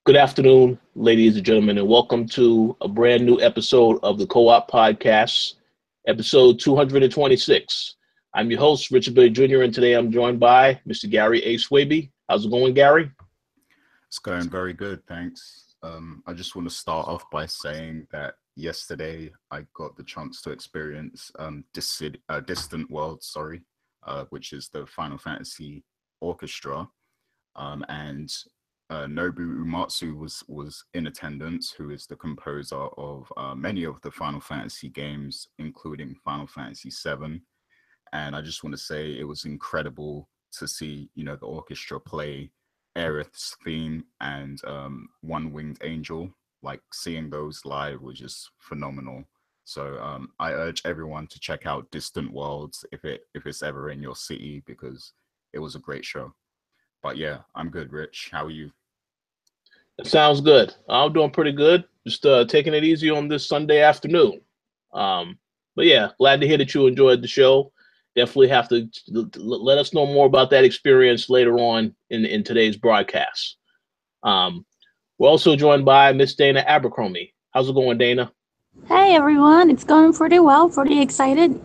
Good afternoon, ladies and gentlemen, and welcome to a brand new episode of the Co-op Podcast, episode 226. I'm your host, Richard Billy Jr., and today I'm joined by Mr. Gary A. Swaby. How's it going, Gary? It's going very good, thanks. I just want to start off by saying that yesterday I got the chance to experience Distant World, which is the Final Fantasy orchestra, and Nobu Umatsu was in attendance, who is the composer of many of the Final Fantasy games, including Final Fantasy VII. And I just want to say it was incredible to see, the orchestra play Aerith's theme and One Winged Angel. Like seeing those live was just phenomenal. So I urge everyone to check out Distant Worlds if it's ever in your city, because it was a great show. But yeah, I'm good, Rich. How are you? It sounds good. I'm doing pretty good. Just taking it easy on this Sunday afternoon. Um, but yeah, glad to hear that you enjoyed the show. Definitely have to let us know more about that experience later on in today's broadcast. Um, we're also joined by Miss Dana Abercrombie. How's it going, Dana? Hey everyone, it's going pretty well, pretty excited.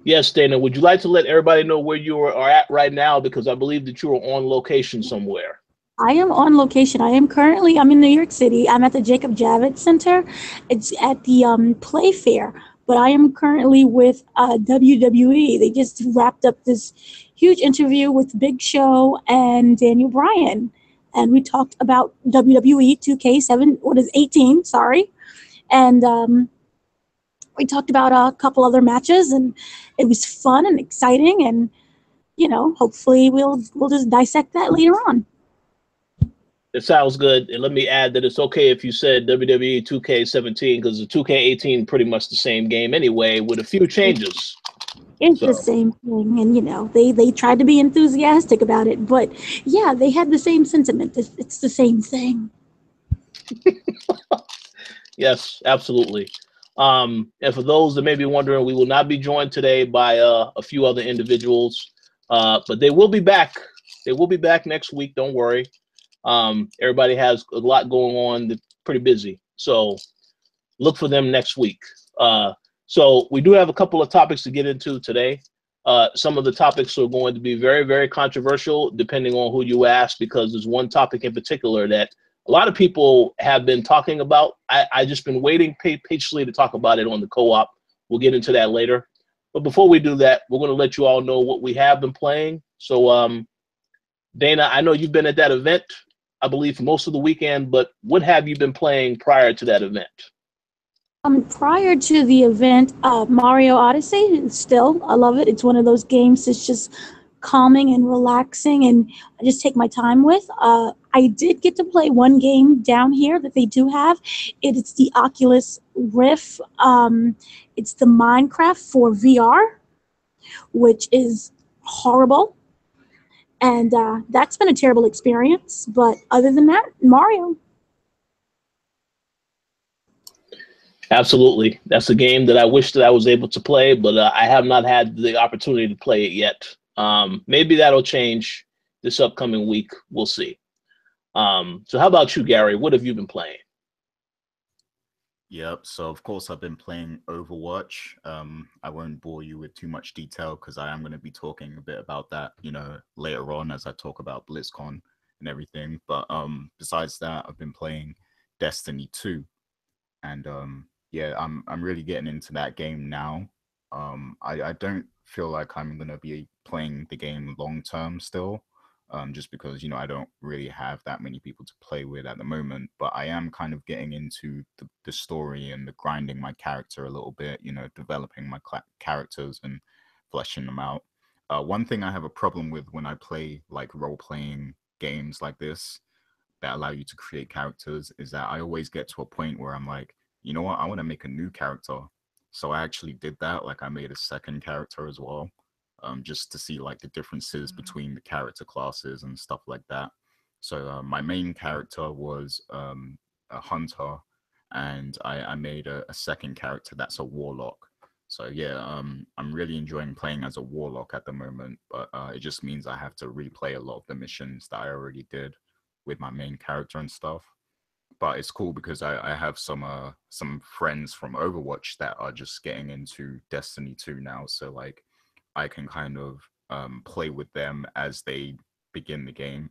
Yes, Dana. Would you like to let everybody know where are at right now? Because I believe that you are on location somewhere. I am on location. I'm in New York City. I'm at the Jacob Javits Center. It's at the Play Fair, but I am currently with WWE. They just wrapped up this huge interview with Big Show and Daniel Bryan. And we talked about WWE 2K7, 18, sorry. And we talked about a couple other matches, and it was fun and exciting, and hopefully we'll just dissect that later on. It sounds good. And let me add that it's okay if you said WWE 2K17 because the 2K18 pretty much the same game anyway, with a few changes. It's the same thing, and they tried to be enthusiastic about it, but yeah, they had the same sentiment. It's the same thing. Yes, absolutely. And for those that may be wondering, we will not be joined today by a few other individuals, but they will be back. They will be back next week. Don't worry. Everybody has a lot going on. They're pretty busy, so look for them next week. So we do have a couple of topics to get into today. Some of the topics are going to be very, very controversial, depending on who you ask, because there's one topic in particular that a lot of people have been talking about. I just been waiting patiently to talk about it on the co-op. We'll get into that later. But before we do that, we're going to let you all know what we have been playing. So, Dana, I know you've been at that event, I believe, for most of the weekend, but what have you been playing prior to that event? Prior to the event, Mario Odyssey, still, I love it. It's one of those games that's just calming and relaxing, and I just take my time with. I did get to play one game down here that they do have. It's the Oculus Rift. It's the Minecraft for VR, which is horrible. And that's been a terrible experience. But other than that, Mario. Absolutely. That's a game that I wish that I was able to play, but I have not had the opportunity to play it yet. Maybe that'll change this upcoming week. We'll see. So how about you, Gary? What have you been playing? Yep. So of course I've been playing Overwatch. I won't bore you with too much detail because I am going to be talking a bit about that, later on as I talk about BlizzCon and everything. But besides that, I've been playing Destiny 2, and yeah, I'm really getting into that game now. I don't feel like I'm going to be playing the game long term still. Just because I don't really have that many people to play with at the moment, but I am kind of getting into the story and the grinding my character a little bit, developing my characters and fleshing them out. One thing I have a problem with when I play like role-playing games like this that allow you to create characters is that I always get to a point where I'm like, you know what, I want to make a new character. So I actually did that. Like I made a second character as well, just to see like the differences between the character classes and stuff like that. So my main character was a hunter, and I made a second character that's a warlock. So yeah, I'm really enjoying playing as a warlock at the moment, but it just means I have to replay a lot of the missions that I already did. with my main character and stuff. But it's cool because I have some friends from Overwatch that are just getting into Destiny 2 now. So like I can kind of play with them as they begin the game,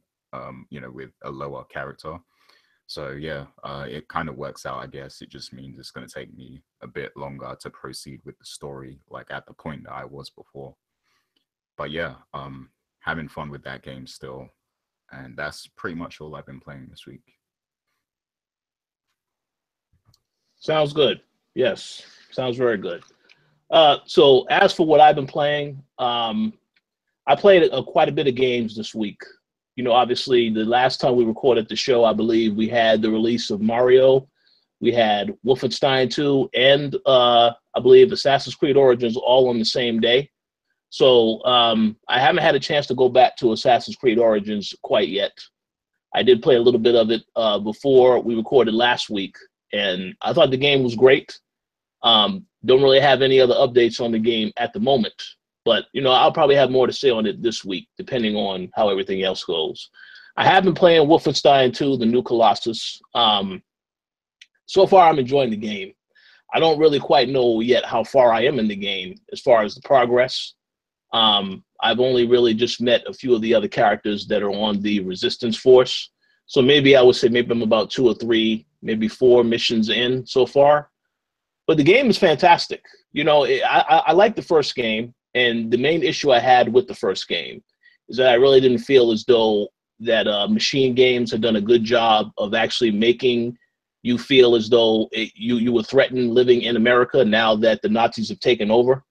you know, with a lower character. So yeah, it kind of works out, I guess. It just means it's going to take me a bit longer to proceed with the story, like at the point that I was before. But yeah, having fun with that game still. And that's pretty much all I've been playing this week. Sounds good. Yes, sounds very good. So as for what I've been playing, I played quite a bit of games this week. You know, obviously, the last time we recorded the show, I believe we had the release of Mario, we had Wolfenstein 2, and I believe Assassin's Creed Origins all on the same day. So I haven't had a chance to go back to Assassin's Creed Origins quite yet. I did play a little bit of it before we recorded last week, and I thought the game was great. Don't really have any other updates on the game at the moment. But, you know, I'll probably have more to say on it this week, depending on how everything else goes. I have been playing Wolfenstein 2, the new Colossus. So far, I'm enjoying the game. I don't really quite know yet how far I am in the game as far as the progress. I've only really just met a few of the other characters that are on the Resistance Force. So maybe I would say maybe I'm about 2 or 3, maybe 4 missions in so far. But the game is fantastic. You know, I like the first game. And the main issue I had with the first game is that I really didn't feel as though that Machine Games had done a good job of actually making you feel as though you were threatened living in America now that the Nazis have taken over.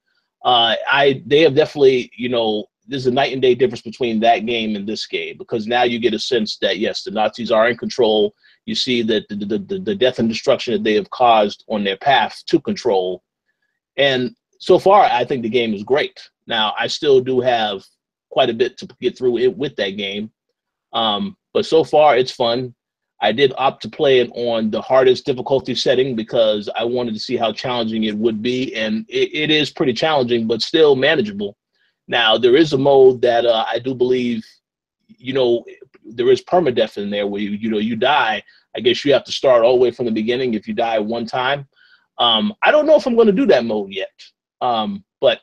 They have definitely, you know, there's a night and day difference between that game and this game, because now you get a sense that, yes, the Nazis are in control. You see that the death and destruction that they have caused on their path to control. And so far, I think the game is great. Now, I still do have quite a bit to get through it with that game. But so far, it's fun. I did opt to play it on the hardest difficulty setting because I wanted to see how challenging it would be. And it is pretty challenging, but still manageable. Now, there is a mode that I do believe, you know, there is permadeath in there where, you die. I guess you have to start all the way from the beginning if you die one time. I don't know if I'm going to do that mode yet. But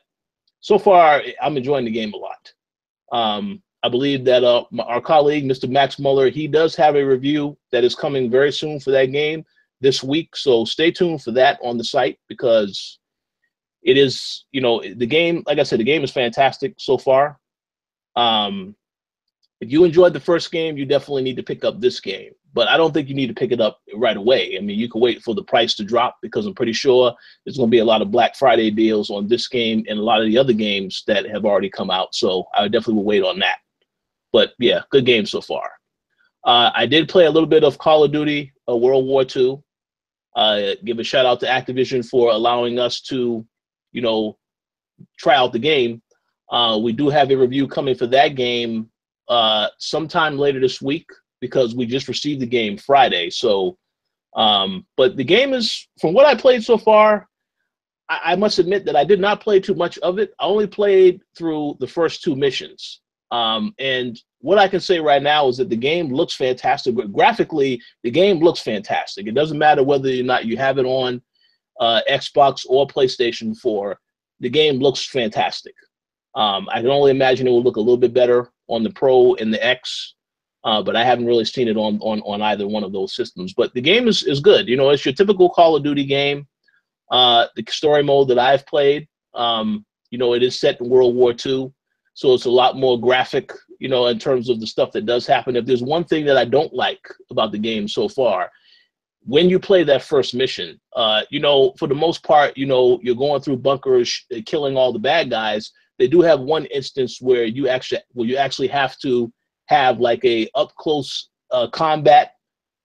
so far, I'm enjoying the game a lot. I believe that our colleague, Mr. Max Muller, he does have a review that is coming very soon for that game this week. So stay tuned for that on the site, because it is, you know, the game, like I said, the game is fantastic so far. If you enjoyed the first game, you definitely need to pick up this game. But I don't think you need to pick it up right away. I mean, you can wait for the price to drop, because I'm pretty sure there's going to be a lot of Black Friday deals on this game and a lot of the other games that have already come out. So I definitely will wait on that. But yeah, good game so far. I did play a little bit of Call of Duty World War II. Give a shout out to Activision for allowing us to, you know, try out the game. We do have a review coming for that game sometime later this week, because we just received the game Friday. So, but the game is, from what I played so far, I must admit that I did not play too much of it. I only played through the first 2 missions. And what I can say right now is that the game looks fantastic. But graphically, the game looks fantastic. It doesn't matter whether or not you have it on Xbox or PlayStation 4. The game looks fantastic. I can only imagine it will look a little bit better on the Pro and the X. But I haven't really seen it on either one of those systems. But the game is good. You know, it's your typical Call of Duty game. The story mode that I've played, you know, it is set in World War II. So it's a lot more graphic, you know, in terms of the stuff that does happen. If there's one thing that I don't like about the game so far, when you play that first mission, you know, for the most part, you know, you're going through bunkers, killing all the bad guys. They do have one instance where you actually have to have like a up close combat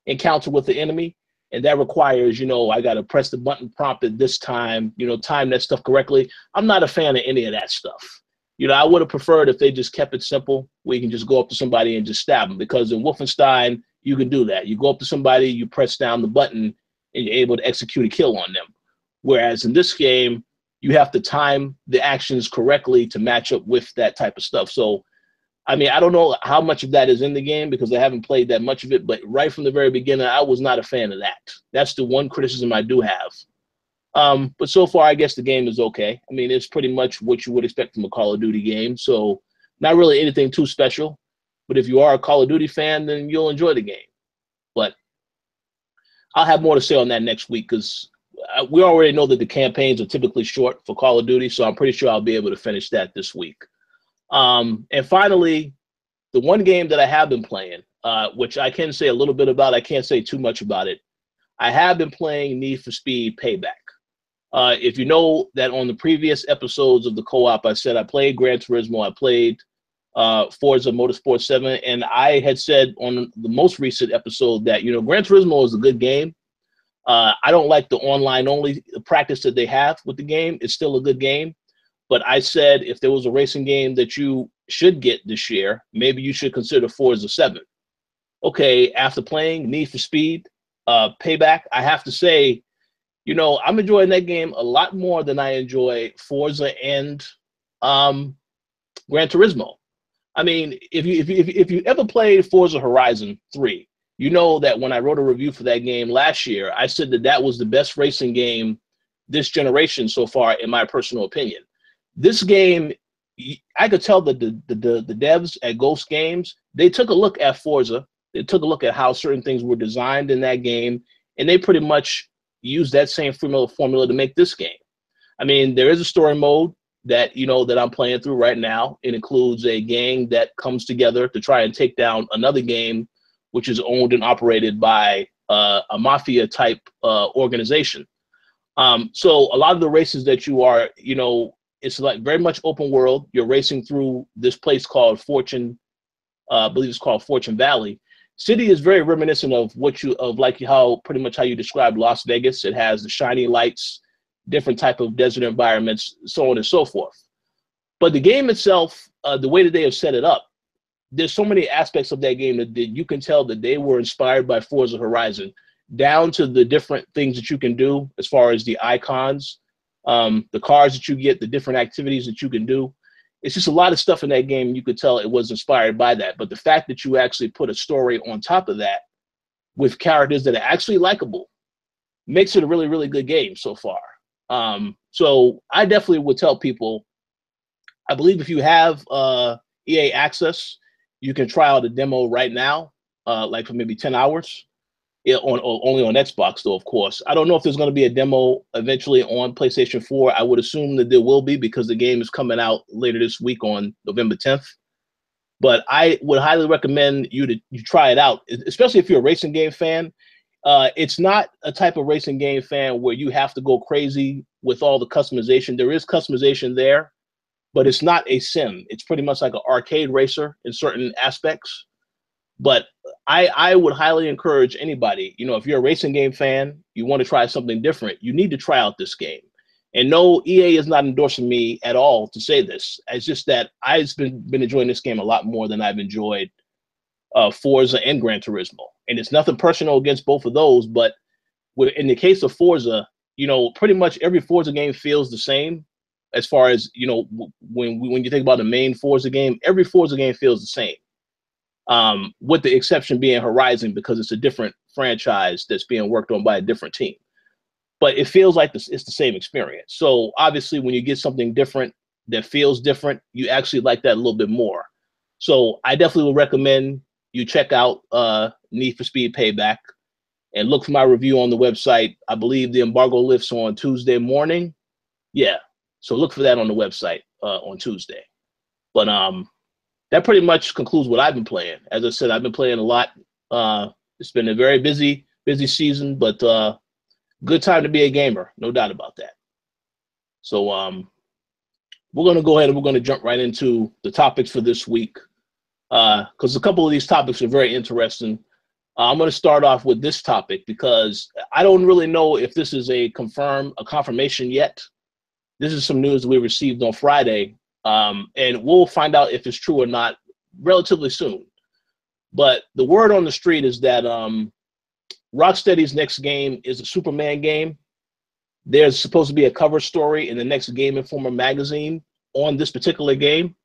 encounter with the enemy, and that requires, you know, I got to press the button prompt at this time, you know, time that stuff correctly. I'm not a fan of any of that stuff. You know, I would have preferred if they just kept it simple, where you can just go up to somebody and just stab them, because in Wolfenstein you can do that. You go up to somebody, you press down the button, and you're able to execute a kill on them. Whereas in this game, you have to time the actions correctly to match up with that type of stuff. So I mean, I don't know how much of that is in the game because I haven't played that much of it, but right from the very beginning, I was not a fan of that. That's the one criticism I do have. But so far, I guess the game is okay. I mean, it's pretty much what you would expect from a Call of Duty game, so not really anything too special. But if you are a Call of Duty fan, then you'll enjoy the game. But I'll have more to say on that next week because we already know that the campaigns are typically short for Call of Duty, so I'm pretty sure I'll be able to finish that this week. And finally, the one game that I have been playing, which I can say a little bit about, I can't say too much about it. I have been playing Need for Speed Payback. If you know that on the previous episodes of the co-op, I said I played Gran Turismo, I played Forza Motorsport 7, and I had said on the most recent episode that, you know, Gran Turismo is a good game. I don't like the online-only practice that they have with the game. It's still a good game. But I said if there was a racing game that you should get this year, maybe you should consider Forza 7. Okay, after playing Need for Speed Payback, I have to say, you know, I'm enjoying that game a lot more than I enjoy Forza and Gran Turismo. I mean, if you ever played Forza Horizon 3, you know that when I wrote a review for that game last year, I said that that was the best racing game this generation so far, in my personal opinion. This game, I could tell that the devs at Ghost Games, they took a look at Forza. They took a look at how certain things were designed in that game, and they pretty much used that same formula to make this game. I mean, there is a story mode that, you know, that I'm playing through right now. It includes a gang that comes together to try and take down another game, which is owned and operated by a mafia-type organization. So a lot of the races that you are, you know, it's like very much open world. You're racing through this place called Fortune, I believe it's called Fortune Valley. City is very reminiscent of like how pretty much how you described Las Vegas. It has the shiny lights, different type of desert environments, so on and so forth. But the game itself, the way that they have set it up, there's so many aspects of that game that you can tell that they were inspired by Forza Horizon, down to the different things that you can do as far as the icons, the cars that you get, the different activities that you can do. It's just a lot of stuff in that game. You could tell it was inspired by that. But the fact that you actually put a story on top of that with characters that are actually likable makes it a really, really good game so far. So I definitely would tell people, I believe if you have EA access, you can try out a demo right now, like for maybe 10 hours. Only on Xbox, though, of course. I don't know if there's going to be a demo eventually on PlayStation 4. I would assume that there will be because the game is coming out later this week on November 10th. But I would highly recommend you try it out, especially if you're a racing game fan. It's not a type of racing game fan where you have to go crazy with all the customization. There is customization there, but it's not a sim. It's pretty much like an arcade racer in certain aspects. But I would highly encourage anybody, you know, if you're a racing game fan, you want to try something different, you need to try out this game. And no, EA is not endorsing me at all to say this. It's just that I've been enjoying this game a lot more than I've enjoyed Forza and Gran Turismo. And it's nothing personal against both of those, but in the case of Forza, you know, pretty much every Forza game feels the same as far as, you know, when you think about the main Forza game, every Forza game feels the same. With the exception being Horizon, because it's a different franchise that's being worked on by a different team. But it feels like it's the same experience. So obviously, when you get something different that feels different, you actually like that a little bit more. So I definitely would recommend you check out Need for Speed Payback and look for my review on the website. I believe the embargo lifts on Tuesday morning. Yeah, so look for that on the website on Tuesday. But that pretty much concludes what I've been playing. As I said, I've been playing a lot. It's been a very busy season, but good time to be a gamer, no doubt about that. So we're going to go ahead and we're going to jump right into the topics for this week because a couple of these topics are very interesting. I'm going to start off with this topic because I don't really know if this is a confirmation yet. This is some news that we received on Friday. And we'll find out if it's true or not relatively soon. But the word on the street is that Rocksteady's next game is a Superman game. There's supposed to be a cover story in the next Game Informer magazine on this particular game.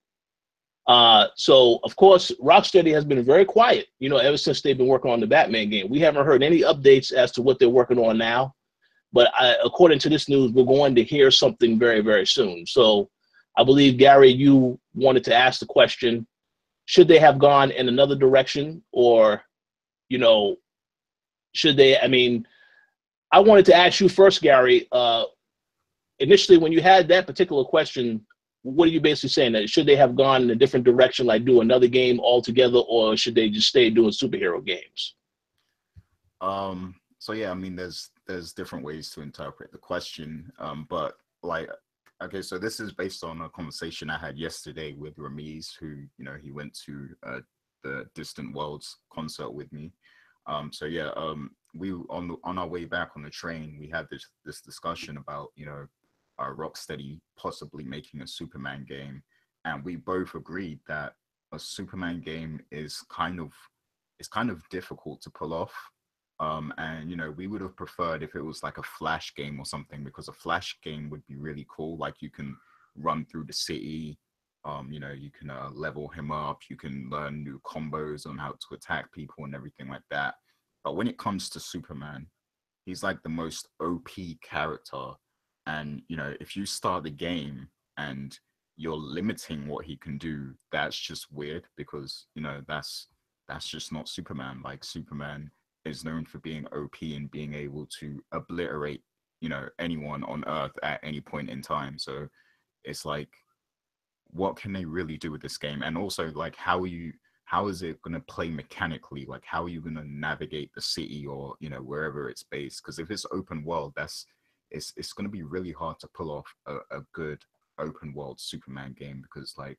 So of course, Rocksteady has been very quiet, you know, ever since they've been working on the Batman game. We haven't heard any updates as to what they're working on now. But according to this news, we're going to hear something very, very soon. So I believe, Gary, you wanted to ask the question, should they have gone in another direction, or, you know, should they, I mean, I wanted to ask you first, Gary, initially when you had that particular question, what are you basically saying? That should they have gone in a different direction, like do another game altogether, or should they just stay doing superhero games? So yeah, I mean, there's different ways to interpret the question, but like, okay, so this is based on a conversation I had yesterday with Ramiz, who, you know, he went to the Distant Worlds concert with me. So yeah, we on our way back on the train, we had this discussion about, you know, Rocksteady possibly making a Superman game, and we both agreed that a Superman game is kind of difficult to pull off. And you know, we would have preferred if it was like a Flash game or something, because a Flash game would be really cool. Like, you can run through the city, you know, you can level him up, you can learn new combos on how to attack people and everything like that. But when it comes to Superman, he's like the most OP character, and you know, if you start the game and you're limiting what he can do, that's just weird, because you know, that's just not Superman. Like, Superman is known for being OP and being able to obliterate, you know, anyone on Earth at any point in time. So it's like, what can they really do with this game? And also, like, how is it going to play mechanically? Like, how are you going to navigate the city, or, you know, wherever it's based? Because if it's open world, it's going to be really hard to pull off a good open world Superman game. Because, like,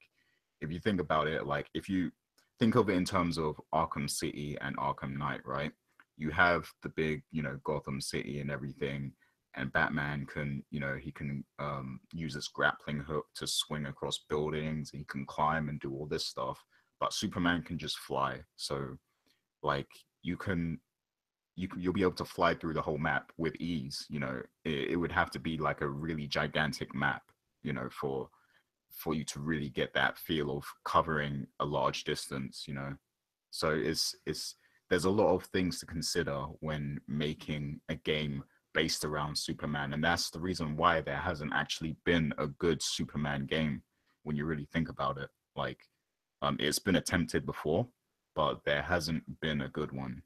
if you think about it, like, if you think of it in terms of Arkham City and Arkham Knight, right? You have the big, you know, Gotham City and everything, and Batman can, you know, he can use his grappling hook to swing across buildings. He can climb and do all this stuff, but Superman can just fly. So, like, you'll be able to fly through the whole map with ease. You know, it would have to be like a really gigantic map, you know, for you to really get that feel of covering a large distance, you know. So there's a lot of things to consider when making a game based around Superman, and that's the reason why there hasn't actually been a good Superman game when you really think about it. Like, it's been attempted before, but there hasn't been a good one,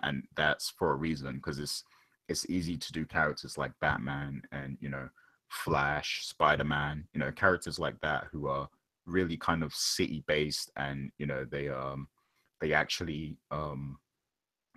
and that's for a reason, because it's easy to do characters like Batman and, you know, Flash, Spider-Man, you know, characters like that who are really kind of city based, and you know, they actually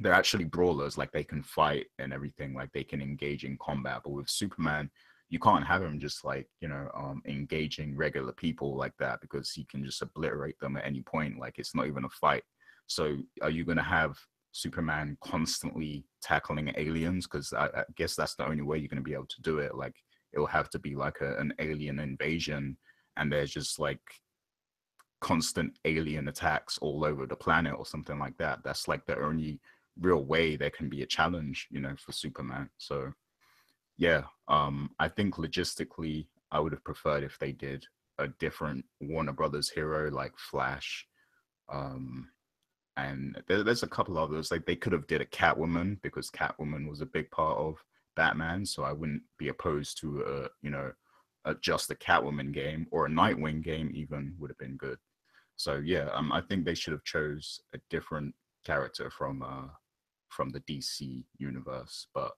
they're actually brawlers. Like, they can fight and everything, like they can engage in combat. But with Superman, you can't have him just, like, you know, engaging regular people like that, because he can just obliterate them at any point. Like, it's not even a fight. So are you going to have Superman constantly tackling aliens? Because I guess that's the only way you're going to be able to do it. Like, it'll have to be like an alien invasion, and there's just like constant alien attacks all over the planet or something like that. That's like the only real way there can be a challenge, you know, for Superman. So yeah, I think logistically, I would have preferred if they did a different Warner Brothers hero like Flash. And there's a couple others. Like, they could have did a Catwoman, because Catwoman was a big part of Batman. So I wouldn't be opposed to you know, just a Catwoman game, or a Nightwing game even would have been good. So yeah, I think they should have chose a different character from the DC universe. But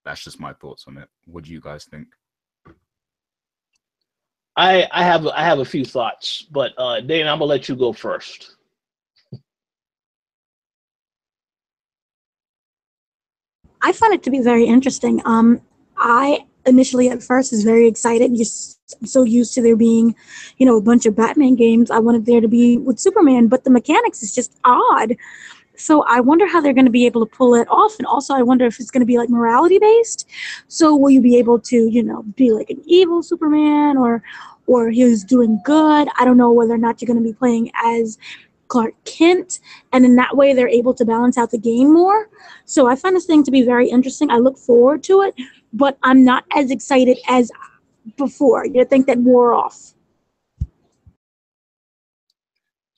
that's just my thoughts on it. What do you guys think? I have a few thoughts, but Dana, I'm gonna let you go first. I find it to be very interesting. I initially at first was very excited. Just I'm so used to there being, you know, a bunch of Batman games. I wanted there to be with Superman, but the mechanics is just odd. So I wonder how they're going to be able to pull it off. And also I wonder if it's going to be like morality based. So will you be able to, you know, be like an evil Superman, or he's doing good? I don't know whether or not you're going to be playing as Clark Kent, and in that way they're able to balance out the game more. So I find this thing to be very interesting. I look forward to it, but I'm not as excited as before. You think that wore off?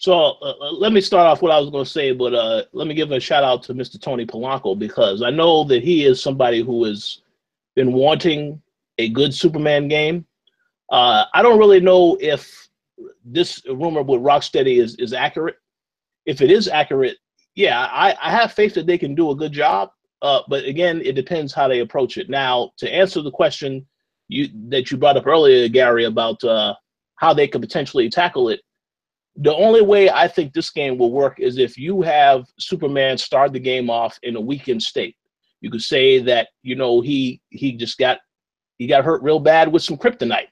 So let me start off what I was going to say, but let me give a shout out to Mr. Tony Polanco, because I know that he is somebody who has been wanting a good Superman game. I don't really know if this rumor with Rocksteady is accurate. If it is accurate, yeah, I have faith that they can do a good job. But again, it depends how they approach it. Now, to answer the question that you brought up earlier, Gary, about how they could potentially tackle it, the only way I think this game will work is if you have Superman start the game off in a weakened state. You could say that, you know, he got hurt real bad with some kryptonite,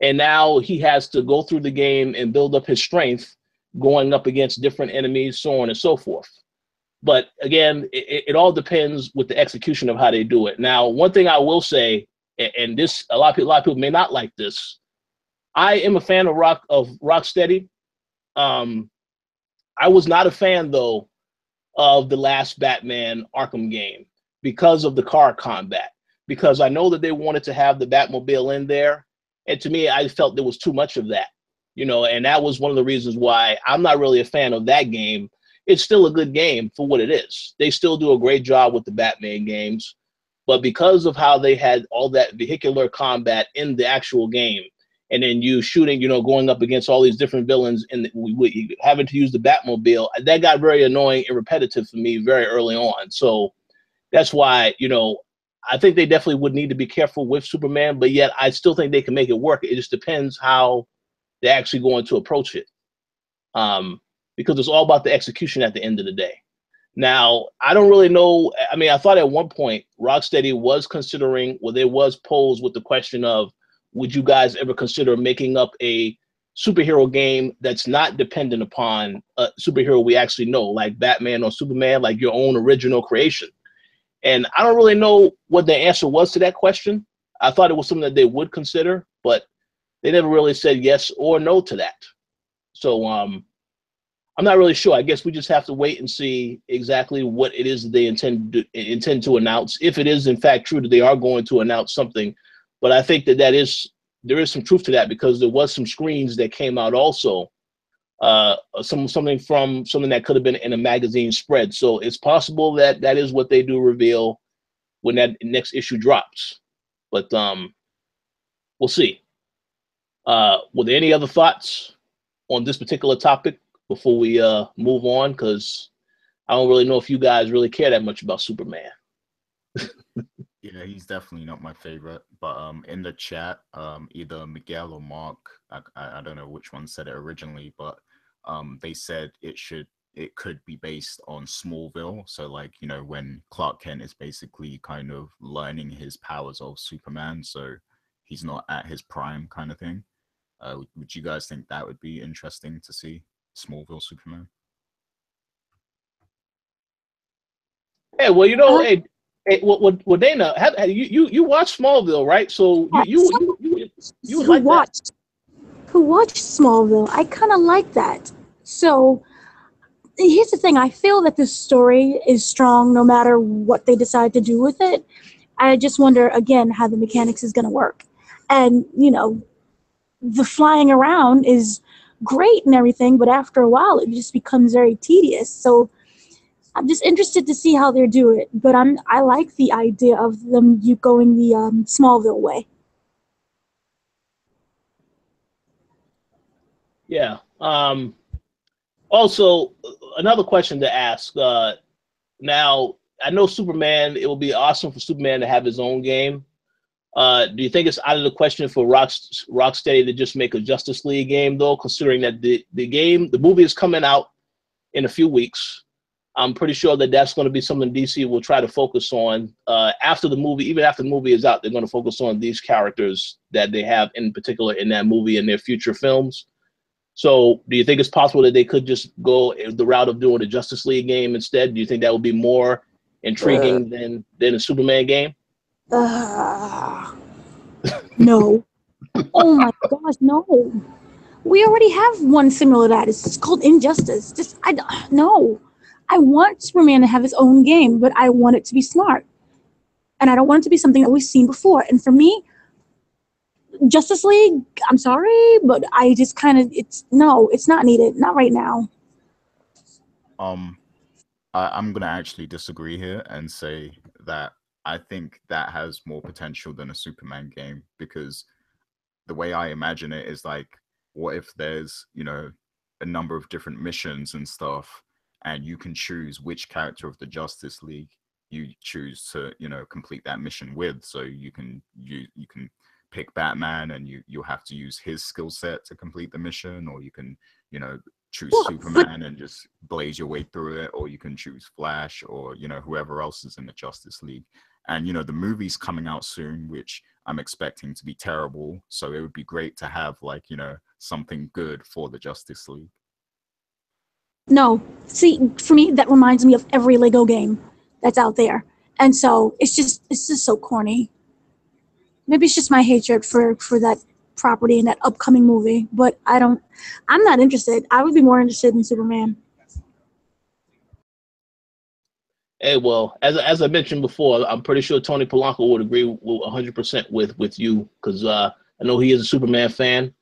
and now he has to go through the game and build up his strength, going up against different enemies, so on and so forth. But again, it all depends with the execution of how they do it. Now, one thing I will say, and this a lot of people may not like this, I am a fan of Rocksteady. I was not a fan, though, of the last Batman Arkham game because of the car combat, because I know that they wanted to have the Batmobile in there, and to me, I felt there was too much of that, you know, and that was one of the reasons why I'm not really a fan of that game. It's still a good game for what it is. They still do a great job with the Batman games, but because of how they had all that vehicular combat in the actual game, and then you shooting, you know, going up against all these different villains and having to use the Batmobile, that got very annoying and repetitive for me very early on. So that's why, you know, I think they definitely would need to be careful with Superman, but yet I still think they can make it work. It just depends how they're actually going to approach it. Because it's all about the execution at the end of the day. Now, I don't really know. I mean, I thought at one point Rocksteady was considering, well, there was posed with the question of, would you guys ever consider making up a superhero game that's not dependent upon a superhero we actually know, like Batman or Superman, like your own original creation? And I don't really know what the answer was to that question. I thought it was something that they would consider, but they never really said yes or no to that. So I'm not really sure. I guess we just have to wait and see exactly what it is that they intend to announce. If it is in fact true that they are going to announce something, but I think that there is some truth to that, because there was some screens that came out also, something that could have been in a magazine spread. So it's possible that that is what they do reveal when that next issue drops. But we'll see. Were there any other thoughts on this particular topic before we move on? Because I don't really know if you guys really care that much about Superman. Yeah, he's definitely not my favorite. But in the chat, either Miguel or Mark, I don't know which one said it originally, but they said it could be based on Smallville. So, like, you know, when Clark Kent is basically kind of learning his powers of Superman, so he's not at his prime, kind of thing. Would you guys think that would be interesting to see, Smallville Superman? Hey, well, you know, well, Dana, you watched Smallville, right? So you like that. Who watched Smallville? I kind of like that. So here's the thing. I feel that this story is strong no matter what they decide to do with it. I just wonder, again, how the mechanics is going to work. And, you know, the flying around is great and everything, but after a while, it just becomes very tedious. So I'm just interested to see how they do it. But I like the idea of them going the Smallville way. Yeah. Also, another question to ask. Now, I know Superman, it would be awesome for Superman to have his own game. Do you think it's out of the question for Rocksteady to just make a Justice League game, though, considering that the movie is coming out in a few weeks? I'm pretty sure that that's going to be something DC will try to focus on after the movie. Even after the movie is out, they're going to focus on these characters that they have in particular in that movie and their future films. So do you think it's possible that they could just go the route of doing a Justice League game instead? Do you think that would be more intriguing than a Superman game? No. Oh my gosh, no. We already have one similar to that. It's called Injustice. No. I want Superman to have his own game, but I want it to be smart. And I don't want it to be something that we've seen before. And for me, Justice League, I'm sorry, but I just kind of, it's not needed. Not right now. I'm gonna actually disagree here and say that I think that has more potential than a Superman game, because the way I imagine it is like, what if there's, a number of different missions and stuff, and you can choose which character of the Justice League you choose to, complete that mission with. So you can pick Batman, and you'll have to use his skill set to complete the mission, or you can, choose Superman and just blaze your way through it, or you can choose Flash, or whoever else is in the Justice League. And the movie's coming out soon, which I'm expecting to be terrible, so it would be great to have like something good for the Justice League. No, see, for me, that reminds me of every Lego game that's out there, and so it's just so corny. Maybe it's just my hatred for that property and that upcoming movie, but I'm not interested. I would be more interested in Superman. Hey, well, as I mentioned before, I'm pretty sure Tony Polanco would agree 100% with you, because I know he is a Superman fan.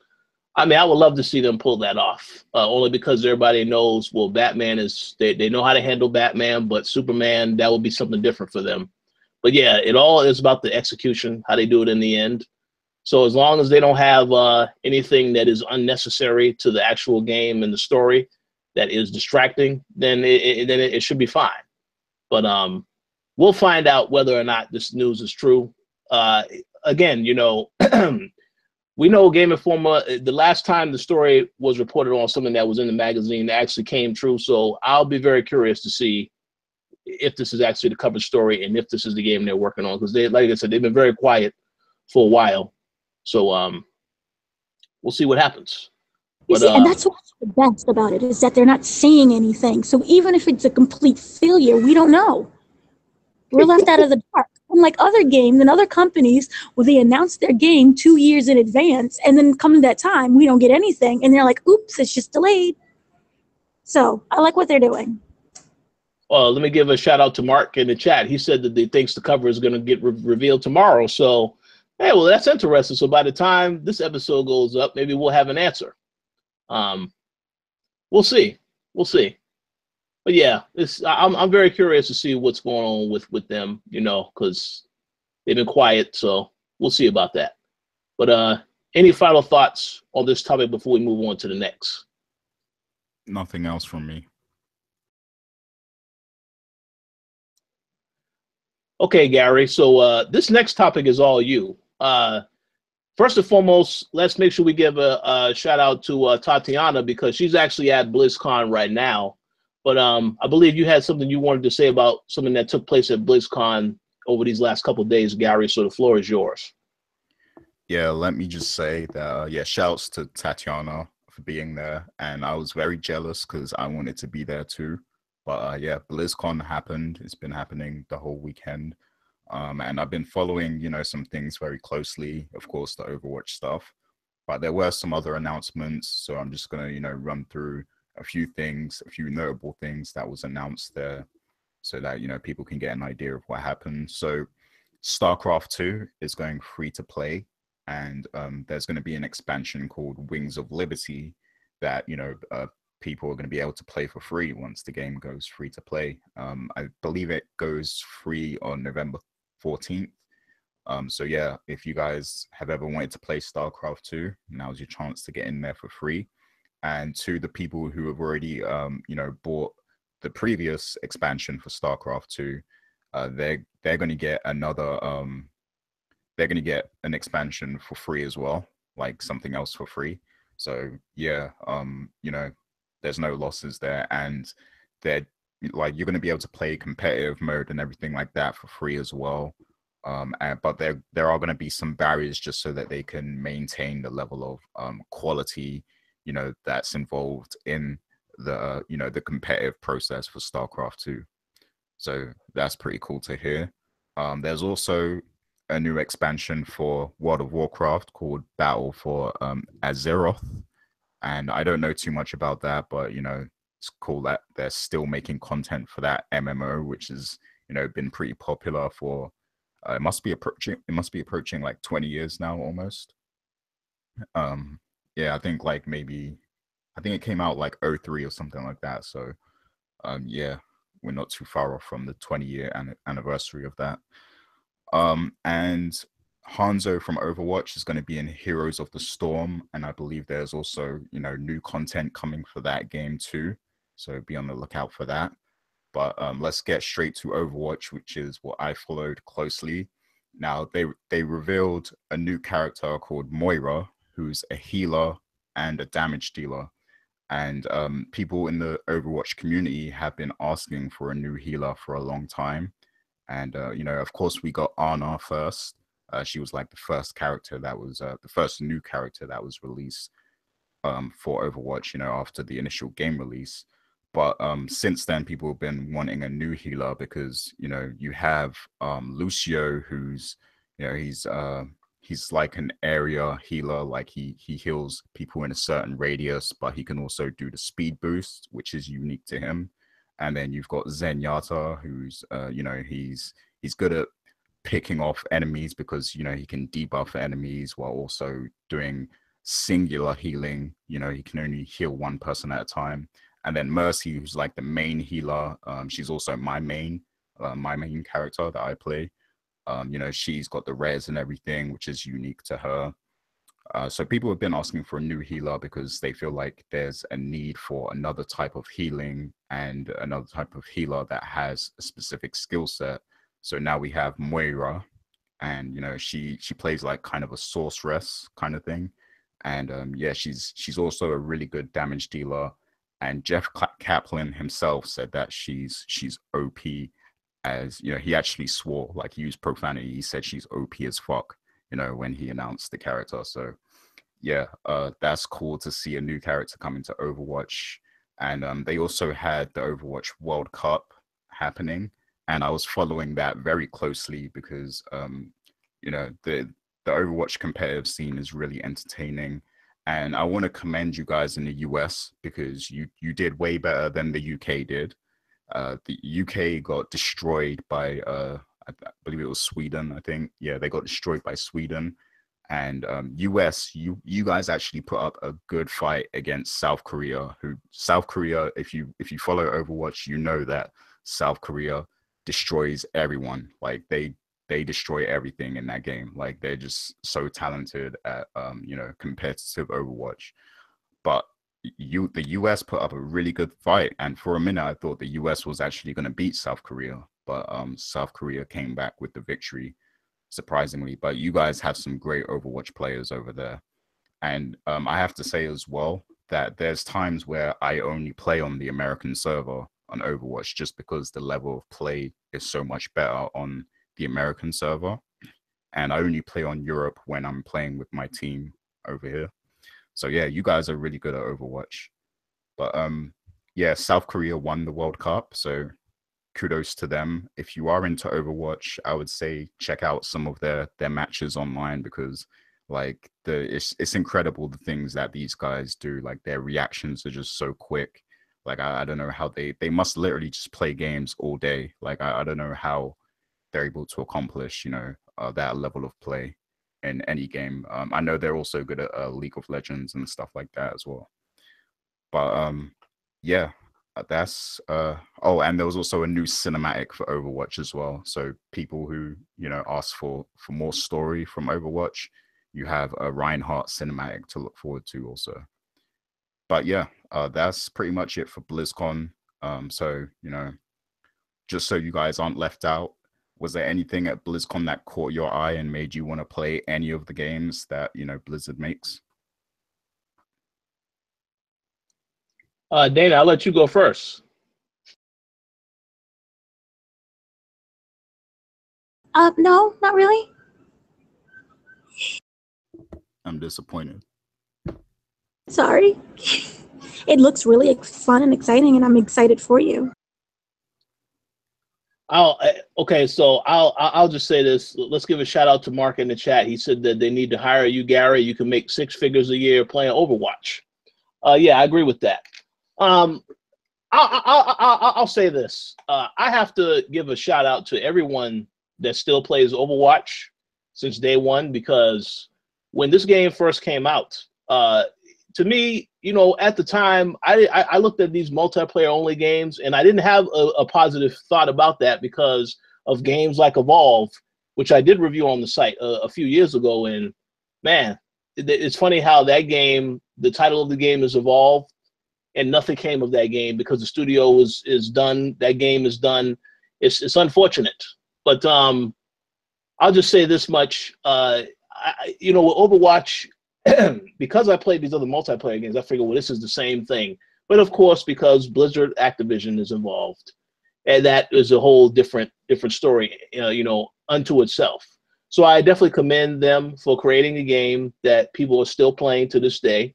I mean, I would love to see them pull that off, only because everybody knows, well, Batman is, they know how to handle Batman, but Superman, that would be something different for them. But yeah, it all is about the execution, how they do it in the end. So as long as they don't have anything that is unnecessary to the actual game and the story that is distracting, then it should be fine. But we'll find out whether or not this news is true. Again, we know Game Informer, the last time the story was reported on something that was in the magazine that actually came true. So I'll be very curious to see if this is actually the cover story and if this is the game they're working on. Because they, like I said, they've been very quiet for a while. So we'll see what happens. But, and that's what's the best about it, is that they're not saying anything. So even if it's a complete failure, we don't know. We're left out of the dark. Unlike other games and other companies, where they announce their game 2 years in advance, and then come to that time, we don't get anything, and they're like, "Oops, it's just delayed." So I like what they're doing. Let me give a shout out to Mark in the chat. He said that he thinks the cover is going to get revealed tomorrow. So, hey, well, that's interesting. So by the time this episode goes up, maybe we'll have an answer. We'll see. But yeah, I'm very curious to see what's going on with them, because they've been quiet. So we'll see about that. But any final thoughts on this topic before we move on to the next? Nothing else from me. Okay, Gary. So this next topic is all you. First and foremost, let's make sure we give a shout out to Tatiana, because she's actually at BlizzCon right now. But I believe you had something you wanted to say about something that took place at BlizzCon over these last couple of days, Gary. So the floor is yours. Yeah, let me just say that, shouts to Tatiana for being there. And I was very jealous because I wanted to be there too. But BlizzCon happened. It's been happening the whole weekend. And I've been following, some things very closely, of course, the Overwatch stuff. But there were some other announcements. So I'm just going to, run through a few things, a few notable things that was announced there, so that, people can get an idea of what happened. So StarCraft 2 is going free to play. And there's going to be an expansion called Wings of Liberty that, people are going to be able to play for free once the game goes free to play. I believe it goes free on November 14th. So yeah, if you guys have ever wanted to play StarCraft 2, now's your chance to get in there for free. And to the people who have already, bought the previous expansion for StarCraft 2, they're going to get another, they're going to get an expansion for free as well, like something else for free. So yeah, there's no losses there, and they're like, you're going to be able to play competitive mode and everything like that for free as well. But there are going to be some barriers just so that they can maintain the level of quality, that's involved in the the competitive process for StarCraft 2. So that's pretty cool to hear. There's also a new expansion for World of Warcraft called Battle for Azeroth. And I don't know too much about that, but, it's cool that they're still making content for that MMO, which has, been pretty popular for, it must be approaching like 20 years now almost. Yeah, I think like maybe I think it came out like '03 or something like that. So yeah, we're not too far off from the 20-year anniversary of that. And Hanzo from Overwatch is going to be in Heroes of the Storm, and I believe there's also, you know, new content coming for that game too. So be on the lookout for that. But let's get straight to Overwatch, which is what I followed closely. Now they revealed a new character called Moira, who's a healer and a damage dealer. And people in the Overwatch community have been asking for a new healer for a long time. And you know, of course, we got Ana first. She was like the first character that was the first new character that was released for Overwatch, you know, after the initial game release. But since then, people have been wanting a new healer because, you know, you have Lucio, who's, you know, he's like an area healer, like he heals people in a certain radius, but he can also do the speed boost, which is unique to him. And then you've got Zenyatta, who's you know, he's good at picking off enemies because, you know, he can debuff enemies while also doing singular healing. You know, he can only heal one person at a time. And then Mercy, who's like the main healer, she's also my main character that I play. You know, she's got the res and everything, which is unique to her. So people have been asking for a new healer because they feel like there's a need for another type of healing and another type of healer that has a specific skill set. So now we have Moira, and you know, she plays like kind of a sorceress kind of thing. And yeah, she's also a really good damage dealer. And Jeff Kaplan himself said that she's OP, as you know, he actually swore, like he used profanity. He said she's OP as fuck, you know, when he announced the character. So yeah, that's cool to see a new character coming to Overwatch. And they also had the Overwatch World Cup happening, and I was following that very closely because you know, the Overwatch competitive scene is really entertaining. And I want to commend you guys in the US because you did way better than the UK did. The UK got destroyed by I believe it was Sweden. I think, yeah, they got destroyed by Sweden. And US, you guys actually put up a good fight against South Korea. Who South Korea, if you follow Overwatch, you know that South Korea destroys everyone. Like they destroy everything in that game. Like they're just so talented at you know, competitive Overwatch. But the US put up a really good fight, and for a minute I thought the US was actually going to beat South Korea, but South Korea came back with the victory, surprisingly. But you guys have some great Overwatch players over there. And I have to say as well that there's times where I only play on the American server on Overwatch just because the level of play is so much better on the American server. And I only play on Europe when I'm playing with my team over here. So yeah, you guys are really good at Overwatch. But yeah, South Korea won the World Cup, so kudos to them. If you are into Overwatch, I would say check out some of their matches online because like it's incredible the things that these guys do. Like their reactions are just so quick. Like I don't know how they must literally just play games all day. Like I don't know how they're able to accomplish, you know, that level of play in any game. I know they're also good at League of Legends and stuff like that as well. But yeah, that's oh, and there was also a new cinematic for Overwatch as well. So people who, you know, ask for more story from Overwatch, you have a Reinhardt cinematic to look forward to also. But yeah, that's pretty much it for BlizzCon. So, you know, just so you guys aren't left out, was there anything at BlizzCon that caught your eye and made you want to play any of the games that, you know, Blizzard makes? Dana, I'll let you go first. No, not really. I'm disappointed. Sorry. It looks really fun and exciting, and I'm excited for you. Okay, so I'll just say this. Let's give a shout out to Mark in the chat. He said that they need to hire you, Gary. You can make 6 figures a year playing Overwatch. Yeah, I agree with that. I'll say this. I have to give a shout out to everyone that still plays Overwatch since day one, because when this game first came out, to me, you know, at the time, I looked at these multiplayer only games, and I didn't have a positive thought about that because of games like Evolve, which I did review on the site a few years ago. And man, it's funny how that game, the title of the game is Evolve, and nothing came of that game because the studio is done. That game is done. It's unfortunate, but I'll just say this much. You know, with Overwatch, because I played these other multiplayer games, I figured, well, this is the same thing. But of course, because Blizzard Activision is involved, and that is a whole different story, you know, unto itself. So I definitely commend them for creating a game that people are still playing to this day,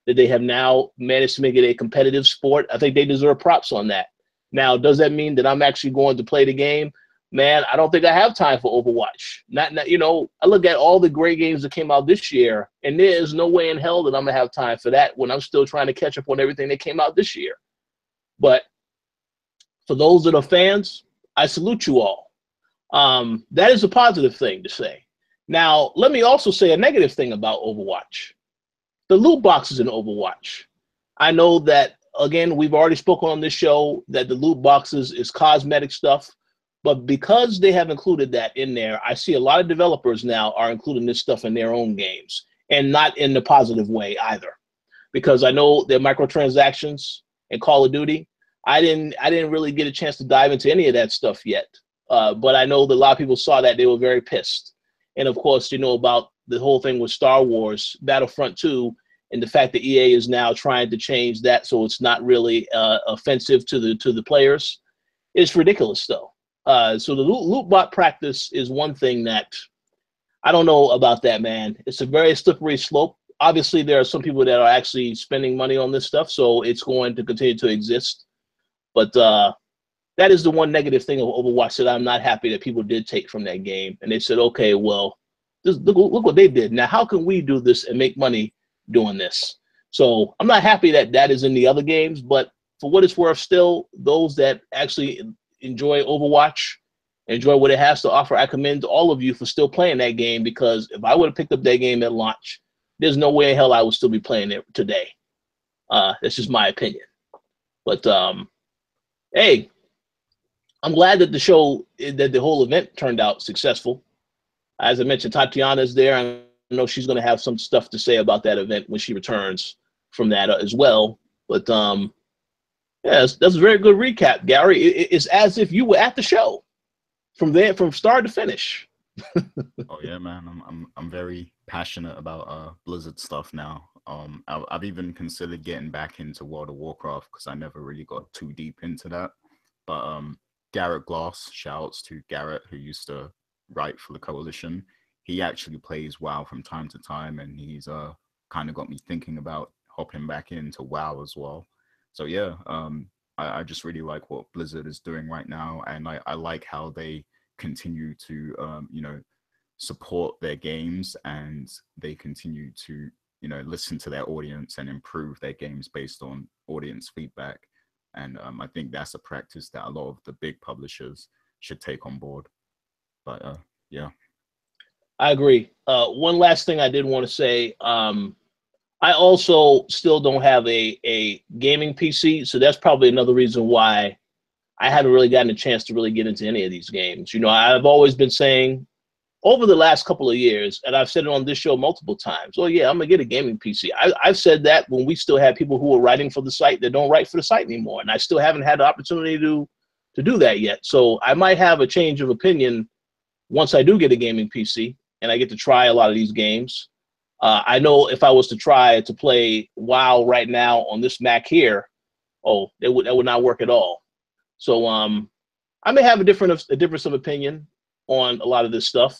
that they have now managed to make it a competitive sport. I think they deserve props on that. Now, does that mean that I'm actually going to play the game? Man, I don't think I have time for Overwatch. Not you know, I look at all the great games that came out this year, and there is no way in hell that I'm going to have time for that when I'm still trying to catch up on everything that came out this year. But for those that are fans, I salute you all. That is a positive thing to say. Now, let me also say a negative thing about Overwatch. The loot boxes in Overwatch. I know that, again, we've already spoken on this show that the loot boxes is cosmetic stuff, but because they have included that in there, I see a lot of developers now are including this stuff in their own games, and not in the positive way either. Because I know there are microtransactions in Call of Duty. I didn't really get a chance to dive into any of that stuff yet, but I know that a lot of people saw that, they were very pissed. And of course, you know about the whole thing with Star Wars Battlefront 2, and the fact that EA is now trying to change that so it's not really offensive to the players. It's ridiculous, though. So the loot bot practice is one thing that I don't know about that, man. It's a very slippery slope. Obviously, there are some people that are actually spending money on this stuff, so it's going to continue to exist. But that is the one negative thing of Overwatch that I'm not happy that people did take from that game. And they said, okay, well, look what they did. Now, how can we do this and make money doing this? So I'm not happy that that is in the other games, but for what it's worth, still, those that actually enjoy Overwatch, enjoy what it has to offer, I commend all of you for still playing that game, because if I would have picked up that game at launch, there's no way in hell I would still be playing it today. That's just my opinion. But hey, I'm glad that the whole event turned out successful. As I mentioned, Tatiana's there. I know she's going to have some stuff to say about that event when she returns from that as well. But yeah, that's a very good recap, Gary. It's as if you were at the show from start to finish. Oh yeah, man. I'm very passionate about Blizzard stuff now. I've even considered getting back into World of Warcraft because I never really got too deep into that. But Garrett Gloss, shoutouts to Garrett, who used to write for the Koalition. He actually plays WoW from time to time, and he's kind of got me thinking about hopping back into WoW as well. So yeah, I just really like what Blizzard is doing right now, and I like how they continue to you know, support their games, and they continue to, you know, listen to their audience and improve their games based on audience feedback. And I think that's a practice that a lot of the big publishers should take on board. But yeah, I agree. One last thing I did want to say. I also still don't have a gaming PC, so that's probably another reason why I haven't really gotten a chance to really get into any of these games. You know, I've always been saying over the last couple of years, and I've said it on this show multiple times, oh yeah, I'm going to get a gaming PC. I've said that when we still had people who were writing for the site that don't write for the site anymore, and I still haven't had the opportunity to do that yet. So I might have a change of opinion once I do get a gaming PC and I get to try a lot of these games. I know if I was to try to play WoW right now on this Mac here, oh, that would not work at all. So I may have a difference of opinion on a lot of this stuff.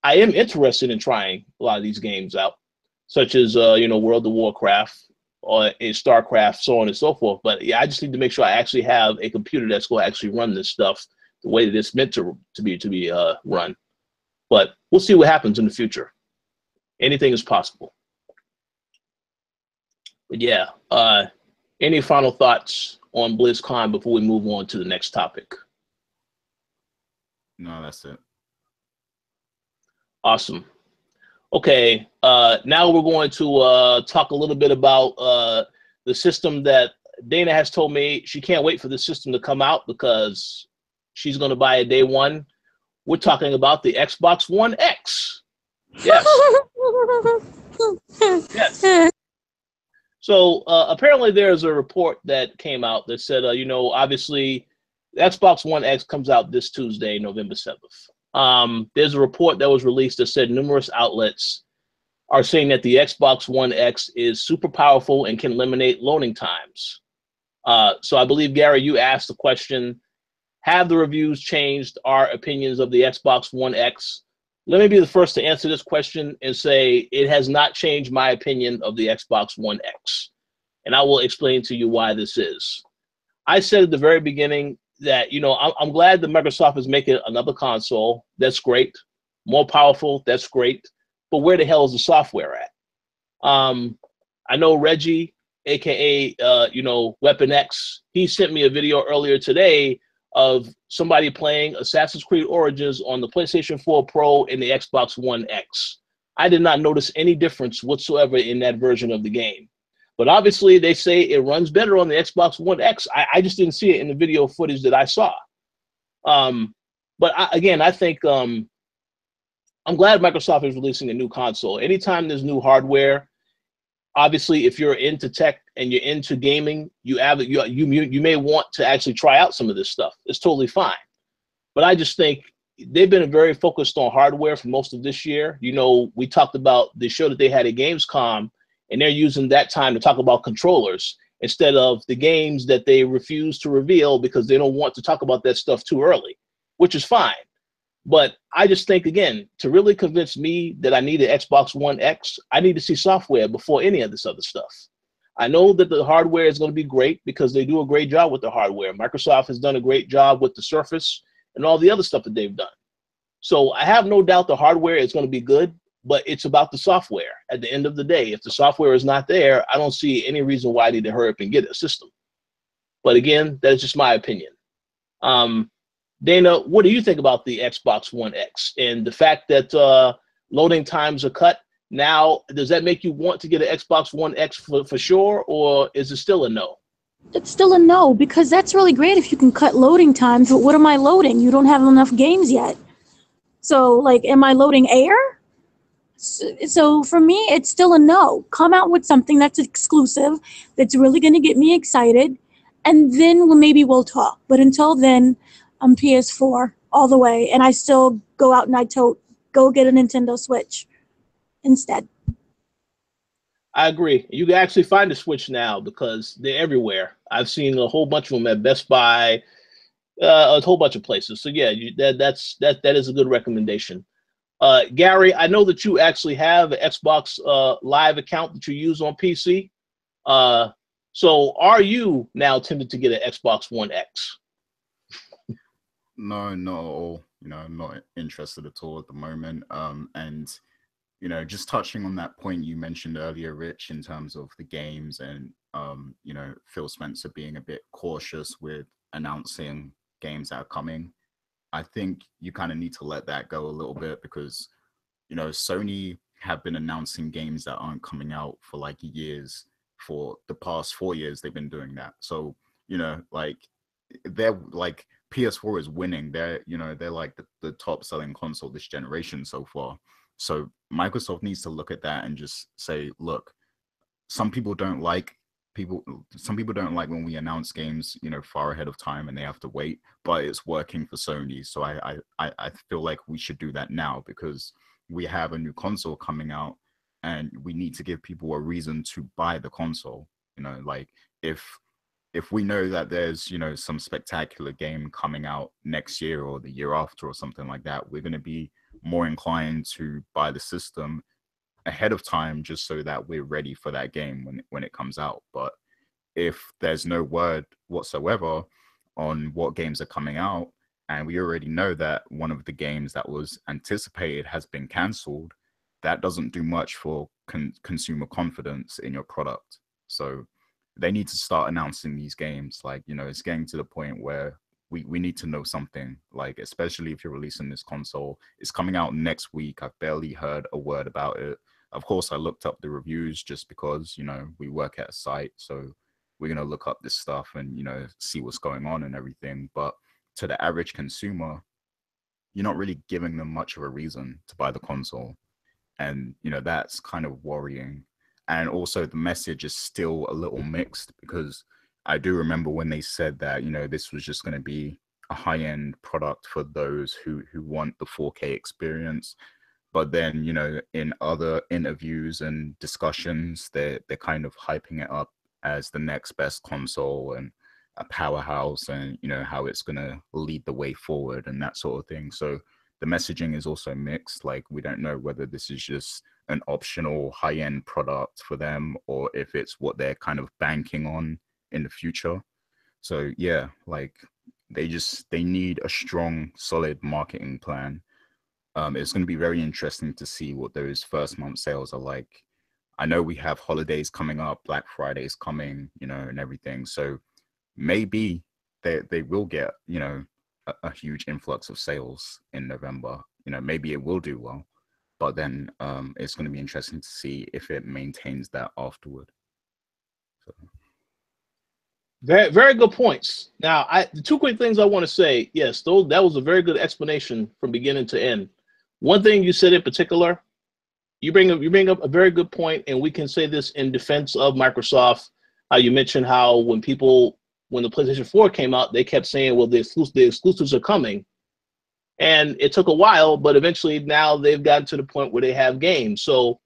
I am interested in trying a lot of these games out, such as you know, World of Warcraft or StarCraft, so on and so forth. But yeah, I just need to make sure I actually have a computer that's going to actually run this stuff the way that it's meant to be run. But we'll see what happens in the future. Anything is possible. But yeah, any final thoughts on BlizzCon before we move on to the next topic? No, that's it. Awesome. Okay, now we're going to talk a little bit about the system that Dana has told me she can't wait for the system to come out because she's going to buy it day one. We're talking about the Xbox One X. Yes. Yes. So apparently there's a report that came out that said, obviously the Xbox One X comes out this Tuesday, November 7th. There's a report that was released that said numerous outlets are saying that the Xbox One X is super powerful and can eliminate loading times. So I believe, Gary, you asked the question, have the reviews changed our opinions of the Xbox One X? Let me be the first to answer this question and say it has not changed my opinion of the Xbox One X. And I will explain to you why this is. I said at the very beginning that, I'm glad that Microsoft is making another console. That's great. More powerful. That's great. But where the hell is the software at? I know Reggie, aka Weapon X, he sent me a video earlier today of somebody playing Assassin's Creed Origins on the PlayStation 4 Pro and the Xbox One X. I did not notice any difference whatsoever in that version of the game. But obviously they say it runs better on the Xbox One X. I just didn't see it in the video footage that I saw. But I think I'm glad Microsoft is releasing a new console. Anytime there's new hardware, obviously, if you're into tech and you're into gaming, you may want to actually try out some of this stuff. It's totally fine. But I just think they've been very focused on hardware for most of this year. We talked about the show that they had at Gamescom, and they're using that time to talk about controllers instead of the games that they refuse to reveal because they don't want to talk about that stuff too early, which is fine. But I just think, again, to really convince me that I need an Xbox One X, I need to see software before any of this other stuff. I know that the hardware is going to be great because they do a great job with the hardware. Microsoft has done a great job with the Surface and all the other stuff that they've done. So I have no doubt the hardware is going to be good, but it's about the software. At the end of the day, if the software is not there, I don't see any reason why I need to hurry up and get a system. But again, that's just my opinion. Dana, what do you think about the Xbox One X and the fact that loading times are cut? Now, does that make you want to get an Xbox One X for sure, or is it still a no? It's still a no, because that's really great if you can cut loading times, but what am I loading? You don't have enough games yet. So, like, am I loading air? So for me, it's still a no. Come out with something that's exclusive, that's really going to get me excited, and then maybe we'll talk. But until then, I'm PS4 all the way, and I still go out and go get a Nintendo Switch instead. I agree. You can actually find the Switch now because they're everywhere. I've seen a whole bunch of them at Best Buy, a whole bunch of places. So yeah, that is a good recommendation. Gary, I know that you actually have an Xbox Live account that you use on PC. So are you now tempted to get an Xbox One X? No, not at all. I'm not interested at all at the moment. And just touching on that point you mentioned earlier, Rich, in terms of the games and Phil Spencer being a bit cautious with announcing games that are coming. I think you kind of need to let that go a little bit because, Sony have been announcing games that aren't coming out for like years. For the past 4 years, they've been doing that. So, they're like PS4 is winning. They're like the top selling console this generation so far. So Microsoft needs to look at that and just say, look, some people don't like when we announce games, far ahead of time and they have to wait, but it's working for Sony. So I feel like we should do that now because we have a new console coming out and we need to give people a reason to buy the console. If we know that there's, some spectacular game coming out next year or the year after or something like that, we're going to be more inclined to buy the system ahead of time just so that we're ready for that game when it comes out. But if there's no word whatsoever on what games are coming out, and we already know that one of the games that was anticipated has been cancelled, that doesn't do much for consumer confidence in your product. So they need to start announcing these games. It's getting to the point where we need to know something, like, especially if you're releasing this console. It's coming out next week. I've barely heard a word about it. Of course, I looked up the reviews just because, you know, we work at a site, so we're going to look up this stuff and, you know, see what's going on and everything. But to the average consumer, you're not really giving them much of a reason to buy the console. And, you know, that's kind of worrying. And also the message is still a little mixed, because I do remember when they said that, you know, this was just going to be a high-end product for those who want the 4K experience. But then, you know, in other interviews and discussions, they're kind of hyping it up as the next best console and a powerhouse, and, you know, how it's going to lead the way forward and that sort of thing. So the messaging is also mixed. Like, we don't know whether this is just an optional high-end product for them, or if it's what they're kind of banking on in the future. So yeah, like, they need a strong, solid marketing plan. It's going to be very interesting to see what those first month sales are like. I know we have holidays coming up, Black Friday's coming, you know, and everything. So maybe they will get, you know, a huge influx of sales in November. You know, maybe it will do well, but then it's going to be interesting to see if it maintains that afterward. So. Very, very good points. Now, the two quick things I want to say. Yes, that was a very good explanation from beginning to end. One thing you said in particular, you bring up a very good point, and we can say this in defense of Microsoft. You mentioned how when the PlayStation 4 came out, they kept saying, well, the exclusives are coming. And it took a while, but eventually now they've gotten to the point where they have games. So,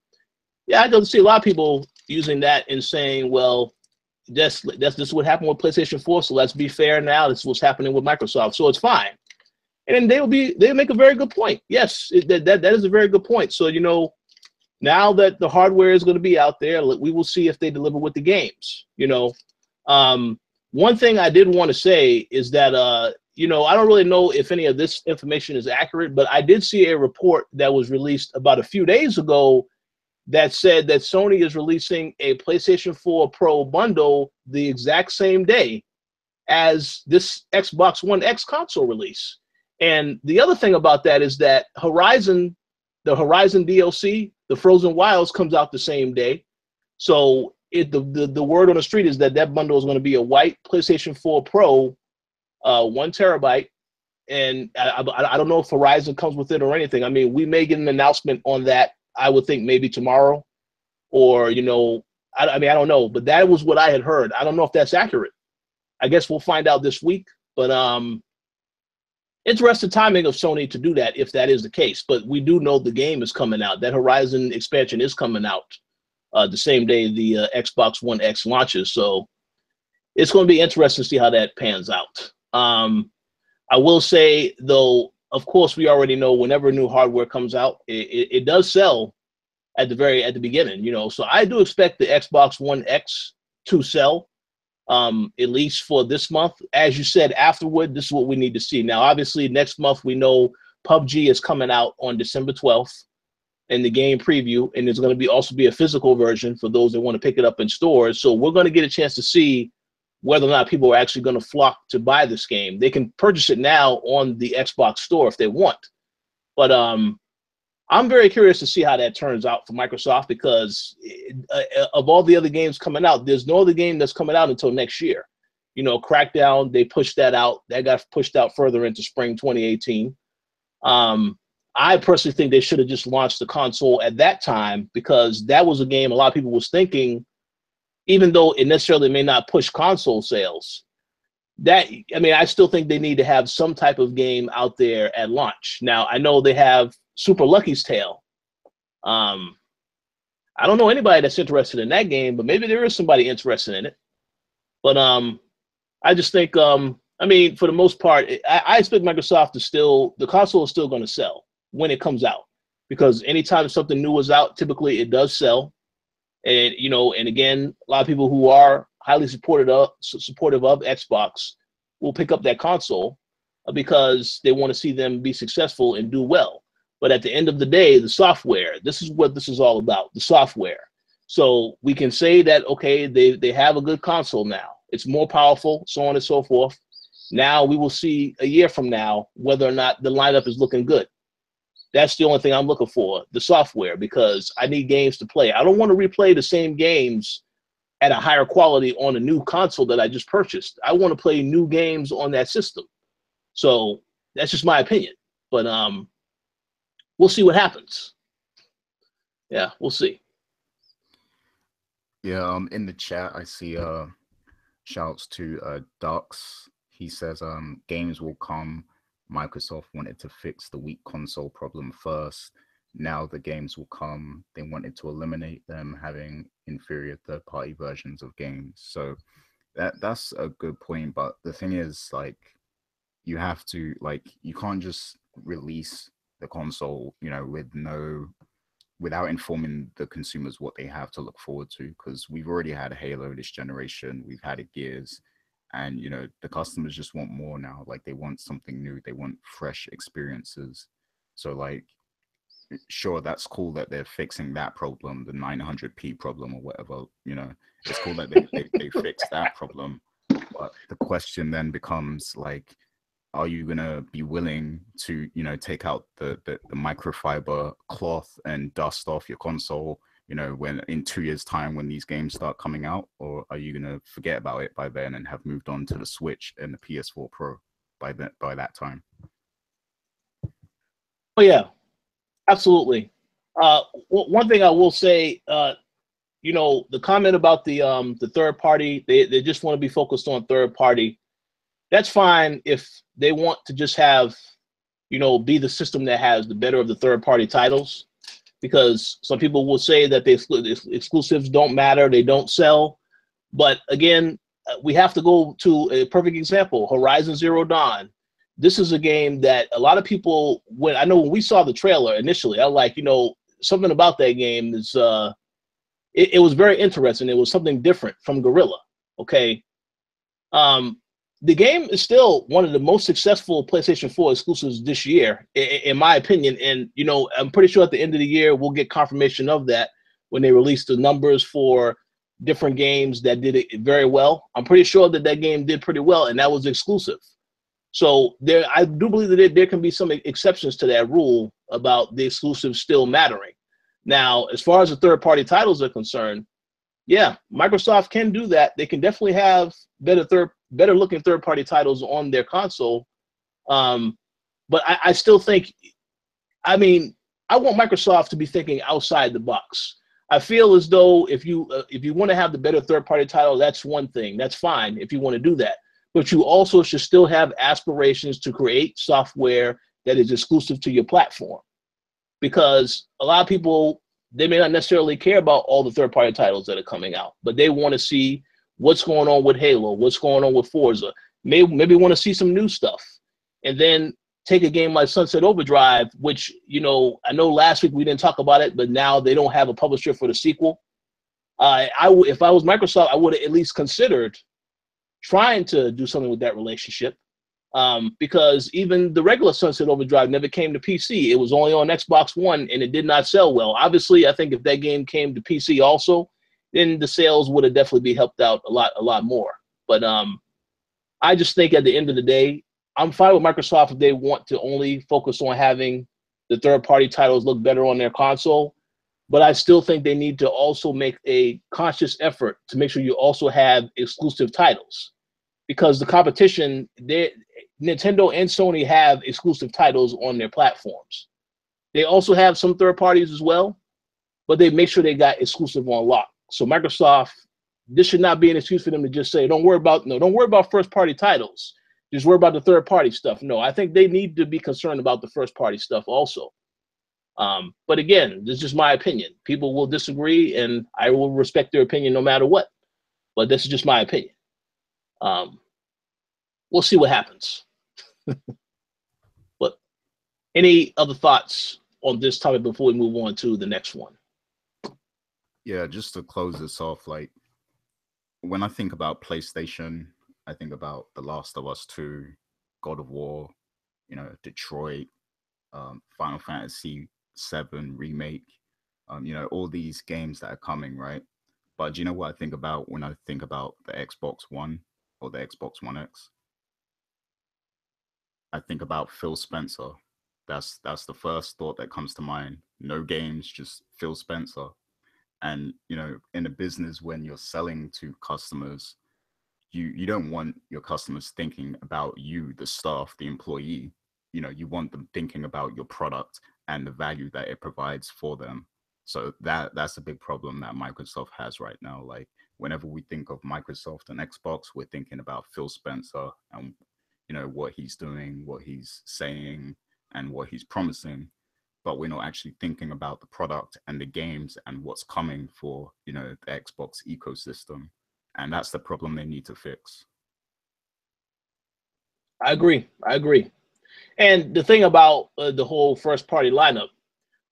yeah, I don't see a lot of people using that and saying, well, that's what happened with PlayStation 4, so let's be fair now. This is what's happening with Microsoft, so it's fine. And they'll make a very good point. Yes, that is a very good point. So, you know, now that the hardware is going to be out there, we will see if they deliver with the games. You know, one thing I did want to say is that you know, I don't really know if any of this information is accurate, but I did see a report that was released about a few days ago that said that Sony is releasing a PlayStation 4 Pro bundle the exact same day as this Xbox One X console release. And the other thing about that is that the Horizon DLC, the Frozen Wilds, comes out the same day. So the word on the street is that bundle is going to be a white PlayStation 4 Pro, 1 terabyte. And I don't know if Horizon comes with it or anything. I mean, we may get an announcement on that, I would think maybe tomorrow, or, you know, I mean, I don't know, but that was what I had heard. I don't know if that's accurate. I guess we'll find out this week, but interesting timing of Sony to do that if that is the case. But we do know the game is coming out. That Horizon expansion is coming out the same day the Xbox One X launches. So it's going to be interesting to see how that pans out. I will say, though, of course, we already know whenever new hardware comes out, it does sell at the beginning, you know. So I do expect the Xbox One X to sell, at least for this month. As you said, afterward, this is what we need to see. Now, obviously, next month we know PUBG is coming out on December 12th in the game preview, and there's going to also be a physical version for those that want to pick it up in stores. So we're going to get a chance to see whether or not people are actually going to flock to buy this game. They can purchase it now on the Xbox store if they want. But I'm very curious to see how that turns out for Microsoft, because of all the other games coming out, there's no other game that's coming out until next year. You know, Crackdown, they pushed that out. That got pushed out further into spring 2018. I personally think they should have just launched the console at that time, because that was a game a lot of people was thinking, even though it necessarily may not push console sales, I still think they need to have some type of game out there at launch. Now, I know they have Super Lucky's Tale. I don't know anybody that's interested in that game, but maybe there is somebody interested in it. But I just think, for the most part, I expect Microsoft the console is still going to sell when it comes out, because anytime something new is out, typically it does sell. And, you know, and again, a lot of people who are highly supportive of Xbox will pick up that console because they want to see them be successful and do well. But at the end of the day, the software, this is what this is all about, the software. So we can say that, okay, they have a good console now. It's more powerful, so on and so forth. Now we will see a year from now whether or not the lineup is looking good. That's the only thing I'm looking for, the software, because I need games to play. I don't want to replay the same games at a higher quality on a new console that I just purchased. I want to play new games on that system. So that's just my opinion. But we'll see what happens. Yeah, we'll see. Yeah, in the chat I see shouts to Dux. He says games will come. Microsoft wanted to fix the weak console problem first. Now the games will come. They wanted to eliminate them having inferior third-party versions of games. So that's a good point. But the thing is, like, you have to, like, you can't just release the console, you know, without informing the consumers what they have to look forward to, because we've already had a Halo this generation, we've had a Gears, and you know the customers just want more now. Like, they want something new, they want fresh experiences. So like, sure, that's cool that they're fixing that problem, the 900p problem or whatever, you know, it's cool that they fixed that problem. But the question then becomes, like, are you gonna be willing to, you know, take out the microfiber cloth and dust off your console, you know, when in 2 years' time when these games start coming out? Or are you gonna forget about it by then and have moved on to the Switch and the PS4 Pro by that time? Oh yeah, absolutely. One thing I will say, you know, the comment about the third party, they just want to be focused on third party. That's fine if they want to just have, you know, be the system that has the better of the third-party titles, because some people will say that the exclusives don't matter, they don't sell. But again, we have to go to a perfect example, Horizon Zero Dawn. This is a game that a lot of people, when we saw the trailer initially, I was like, you know, something about that game is, it was very interesting. It was something different from Guerrilla, okay? The game is still one of the most successful PlayStation 4 exclusives this year, in my opinion. And, you know, I'm pretty sure at the end of the year, we'll get confirmation of that when they release the numbers for different games that did it very well. I'm pretty sure that that game did pretty well, and that was exclusive. So I do believe that there can be some exceptions to that rule about the exclusives still mattering. Now, as far as the third-party titles are concerned, yeah, Microsoft can do that. They can definitely have better looking third-party titles on their console. But I still think, I mean, I want Microsoft to be thinking outside the box. I feel as though if you want to have the better third-party title, that's one thing. That's fine if you want to do that. But you also should still have aspirations to create software that is exclusive to your platform. Because a lot of people, they may not necessarily care about all the third-party titles that are coming out, but they want to see what's going on with Halo, what's going on with Forza. Maybe want to see some new stuff. And then take a game like Sunset Overdrive, which, you know, I know last week we didn't talk about it, but now they don't have a publisher for the sequel. If I was Microsoft, I would have at least considered trying to do something with that relationship. Because even the regular Sunset Overdrive never came to PC. It was only on Xbox One, and it did not sell well. Obviously, I think if that game came to PC also, then the sales would have definitely be helped out a lot more. But I just think at the end of the day, I'm fine with Microsoft if they want to only focus on having the third-party titles look better on their console. But I still think they need to also make a conscious effort to make sure you also have exclusive titles. Because the competition, Nintendo and Sony have exclusive titles on their platforms. They also have some third parties as well, but they make sure they got exclusive on lock. So Microsoft, this should not be an excuse for them to just say, don't worry about first party titles. Just worry about the third party stuff. No, I think they need to be concerned about the first party stuff also. But again, this is just my opinion. People will disagree, and I will respect their opinion no matter what. But this is just my opinion. We'll see what happens. But any other thoughts on this topic before we move on to the next one? Yeah, just to close this off, like, when I think about PlayStation, I think about The Last of Us 2, God of War, you know, Detroit, Final Fantasy 7 remake, you know, all these games that are coming, right? But do you know what I think about when I think about the Xbox One or the Xbox One X? I think about Phil Spencer. That's the first thought that comes to mind. No games, just Phil Spencer. And you know, in a business when you're selling to customers, you don't want your customers thinking about you, the staff, the employee. You know, you want them thinking about your product and the value that it provides for them. So that's a big problem that Microsoft has right now. Like whenever we think of Microsoft and Xbox, we're thinking about Phil Spencer and you know what he's doing, what he's saying, and what he's promising. But we're not actually thinking about the product and the games and what's coming for, you know, the Xbox ecosystem. And that's the problem they need to fix. I agree. I agree. And the thing about the whole first party lineup,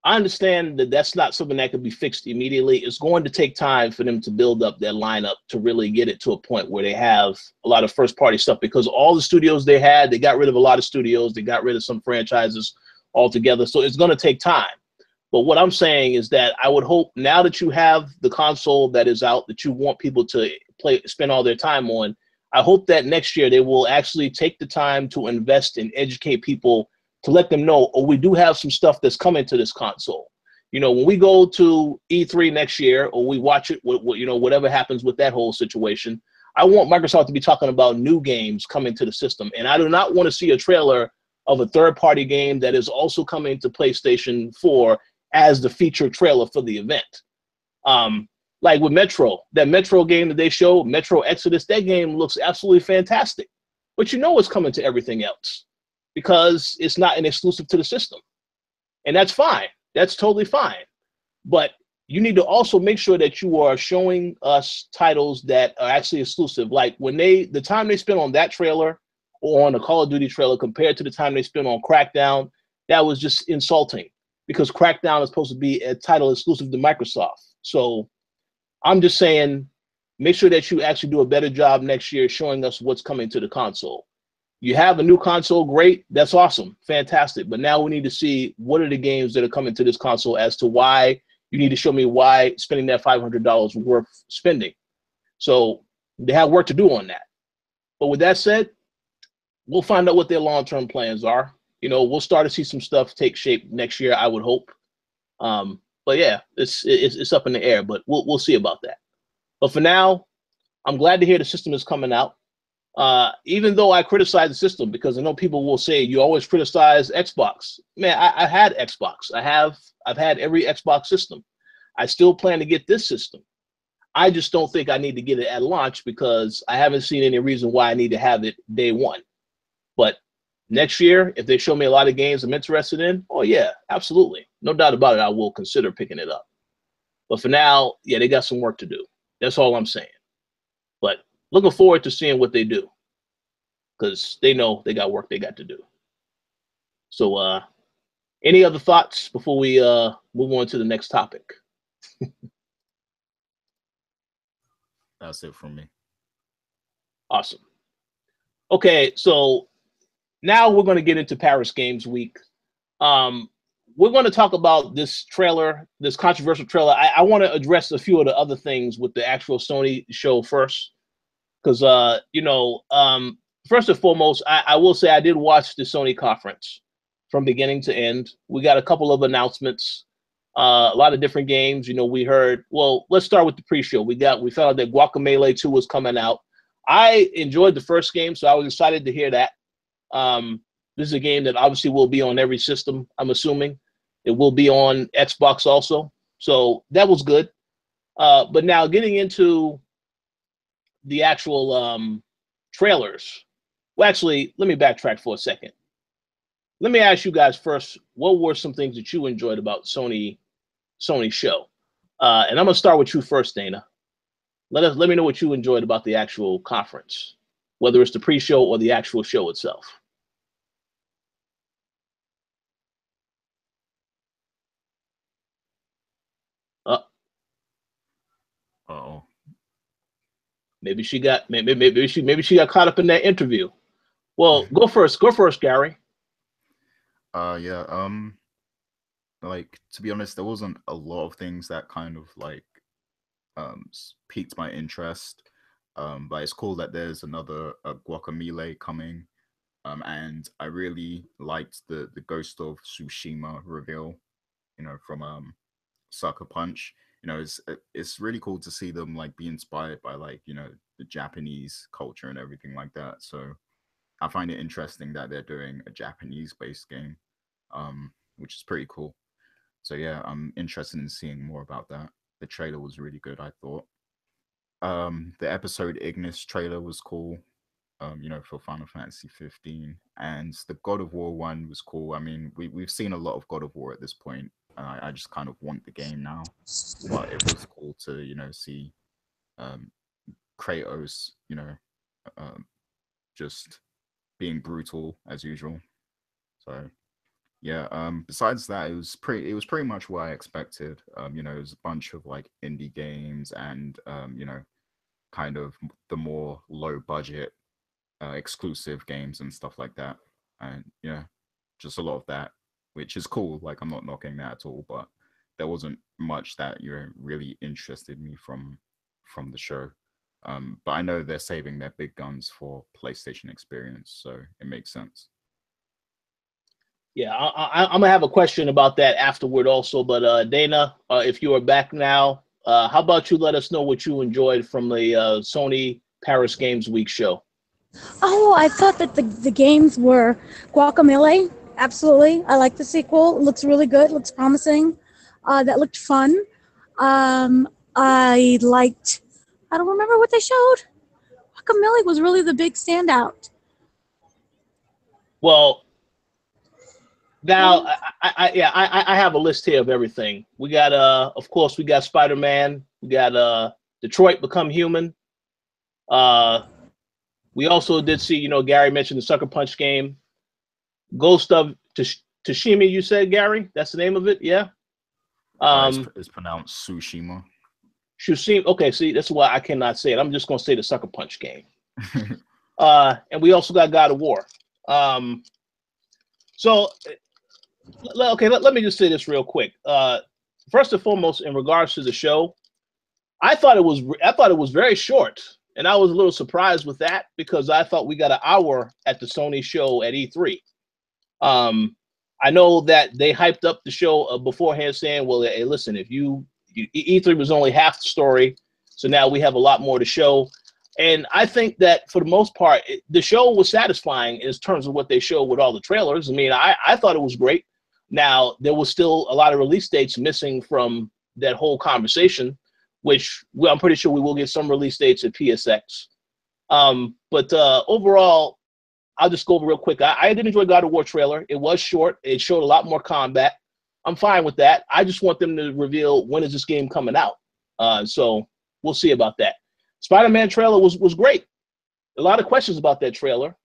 I understand that that's not something that could be fixed immediately. It's going to take time for them to build up their lineup to really get it to a point where they have a lot of first party stuff, because all the studios they had, they got rid of a lot of studios. They got rid of some franchises altogether. So it's going to take time. But what I'm saying is that I would hope now that you have the console that is out, that you want people to spend all their time on, I hope that next year they will actually take the time to invest and educate people to let them know, oh, we do have some stuff that's coming to this console. You know, when we go to E3 next year, or we watch it, you know, whatever happens with that whole situation, I want Microsoft to be talking about new games coming to the system. And I do not want to see a trailer of a third-party game that is also coming to PlayStation 4 as the feature trailer for the event. Like with Metro, that Metro game that they showed, Metro Exodus, that game looks absolutely fantastic. But you know it's coming to everything else because it's not an exclusive to the system. And that's fine. That's totally fine. But you need to also make sure that you are showing us titles that are actually exclusive. Like when the time they spent on that trailer or on a Call of Duty trailer compared to the time they spent on Crackdown, that was just insulting, because Crackdown is supposed to be a title exclusive to Microsoft. So I'm just saying, make sure that you actually do a better job next year showing us what's coming to the console. You have a new console, great. That's awesome. Fantastic. But now we need to see what are the games that are coming to this console, as to why you need to show me why spending that $500 worth spending. So they have work to do on that. But with that said, we'll find out what their long-term plans are. You know, we'll start to see some stuff take shape next year, I would hope. But yeah, it's up in the air, but we'll see about that. But for now, I'm glad to hear the system is coming out. Even though I criticize the system, because I know people will say you always criticize Xbox. Man, I had Xbox. I've had every Xbox system. I still plan to get this system. I just don't think I need to get it at launch, because I haven't seen any reason why I need to have it day one. But next year, if they show me a lot of games I'm interested in, oh yeah, absolutely. No doubt about it, I will consider picking it up. But for now, yeah, they got some work to do. That's all I'm saying. But looking forward to seeing what they do, because they know they got work they got to do. So any other thoughts before we move on to the next topic? That's it from me. Awesome. Okay, so now we're going to get into Paris Games Week. We're going to talk about this trailer, this controversial trailer. I want to address a few of the other things with the actual Sony show first, because first and foremost, I will say I did watch the Sony conference from beginning to end. We got a couple of announcements, a lot of different games. You know, we heard. Well, let's start with the pre-show. We found out that Guacamelee 2 was coming out. I enjoyed the first game, so I was excited to hear that. This is a game that obviously will be on every system, I'm assuming. It will be on Xbox also. So that was good. But now getting into the actual trailers. Well, actually, let me backtrack for a second. Let me ask you guys first, what were some things that you enjoyed about Sony show? And I'm going to start with you first, Dana. Let me know what you enjoyed about the actual conference, whether it's the pre-show or the actual show itself. Uh-oh. Maybe she got caught up in that interview. Well, go first, Gary. Yeah, like, to be honest, there wasn't a lot of things that kind of like piqued my interest. But it's cool that there's another Guacamelee coming. And I really liked the Ghost of Tsushima reveal, from Sucker Punch. It's really cool to see them like be inspired by like the Japanese culture and everything like that. So I find it interesting that they're doing a Japanese-based game, which is pretty cool. So yeah, I'm interested in seeing more about that. The trailer was really good, I thought. The episode Ignis trailer was cool. For Final Fantasy 15, and the God of War one was cool. I mean, we've seen a lot of God of War at this point. I just kind of want the game now, but it was cool to see um, Kratos, um, just being brutal as usual. So yeah. Besides that, it was pretty much what I expected. It was a bunch of like indie games and kind of the more low budget exclusive games and stuff like that, and yeah, just a lot of that, which is cool. Like, I'm not knocking that at all, but there wasn't much that really interested me from the show. But I know they're saving their big guns for PlayStation experience, so it makes sense. Yeah, I'm gonna have a question about that afterward also. But Dana, if you are back now, how about you let us know what you enjoyed from the Sony Paris Games Week show? Oh, I thought that the games were Guacamole. Absolutely. I like the sequel. It looks really good. Looks promising. That looked fun. I liked, I don't remember what they showed. Guacamole was really the big standout. Well, now I have a list here of everything. We got of course we got Spider-Man. We got Detroit Become Human. We also did see, Gary mentioned the Sucker Punch game. Ghost of Tsushima, you said, Gary? That's the name of it? Yeah? It's pronounced Tsushima. Tsushima. Okay, see, that's why I cannot say it. I'm just going to say the Sucker Punch game. And we also got God of War. So, okay, let me just say this real quick. First and foremost, in regards to the show, I thought it was very short. And I was a little surprised with that because I thought we got an hour at the Sony show at E3. I know that they hyped up the show beforehand saying, well, hey, listen, if E3 was only half the story, so now we have a lot more to show. And I think that for the most part, the show was satisfying in terms of what they showed with all the trailers. I mean, I thought it was great. Now, there was still a lot of release dates missing from that whole conversation, which I'm pretty sure we will get some release dates at PSX. But overall, I'll just go over real quick. I did enjoy God of War trailer. It was short. It showed a lot more combat. I'm fine with that. I just want them to reveal when is this game coming out. So we'll see about that. Spider-Man trailer was great. A lot of questions about that trailer.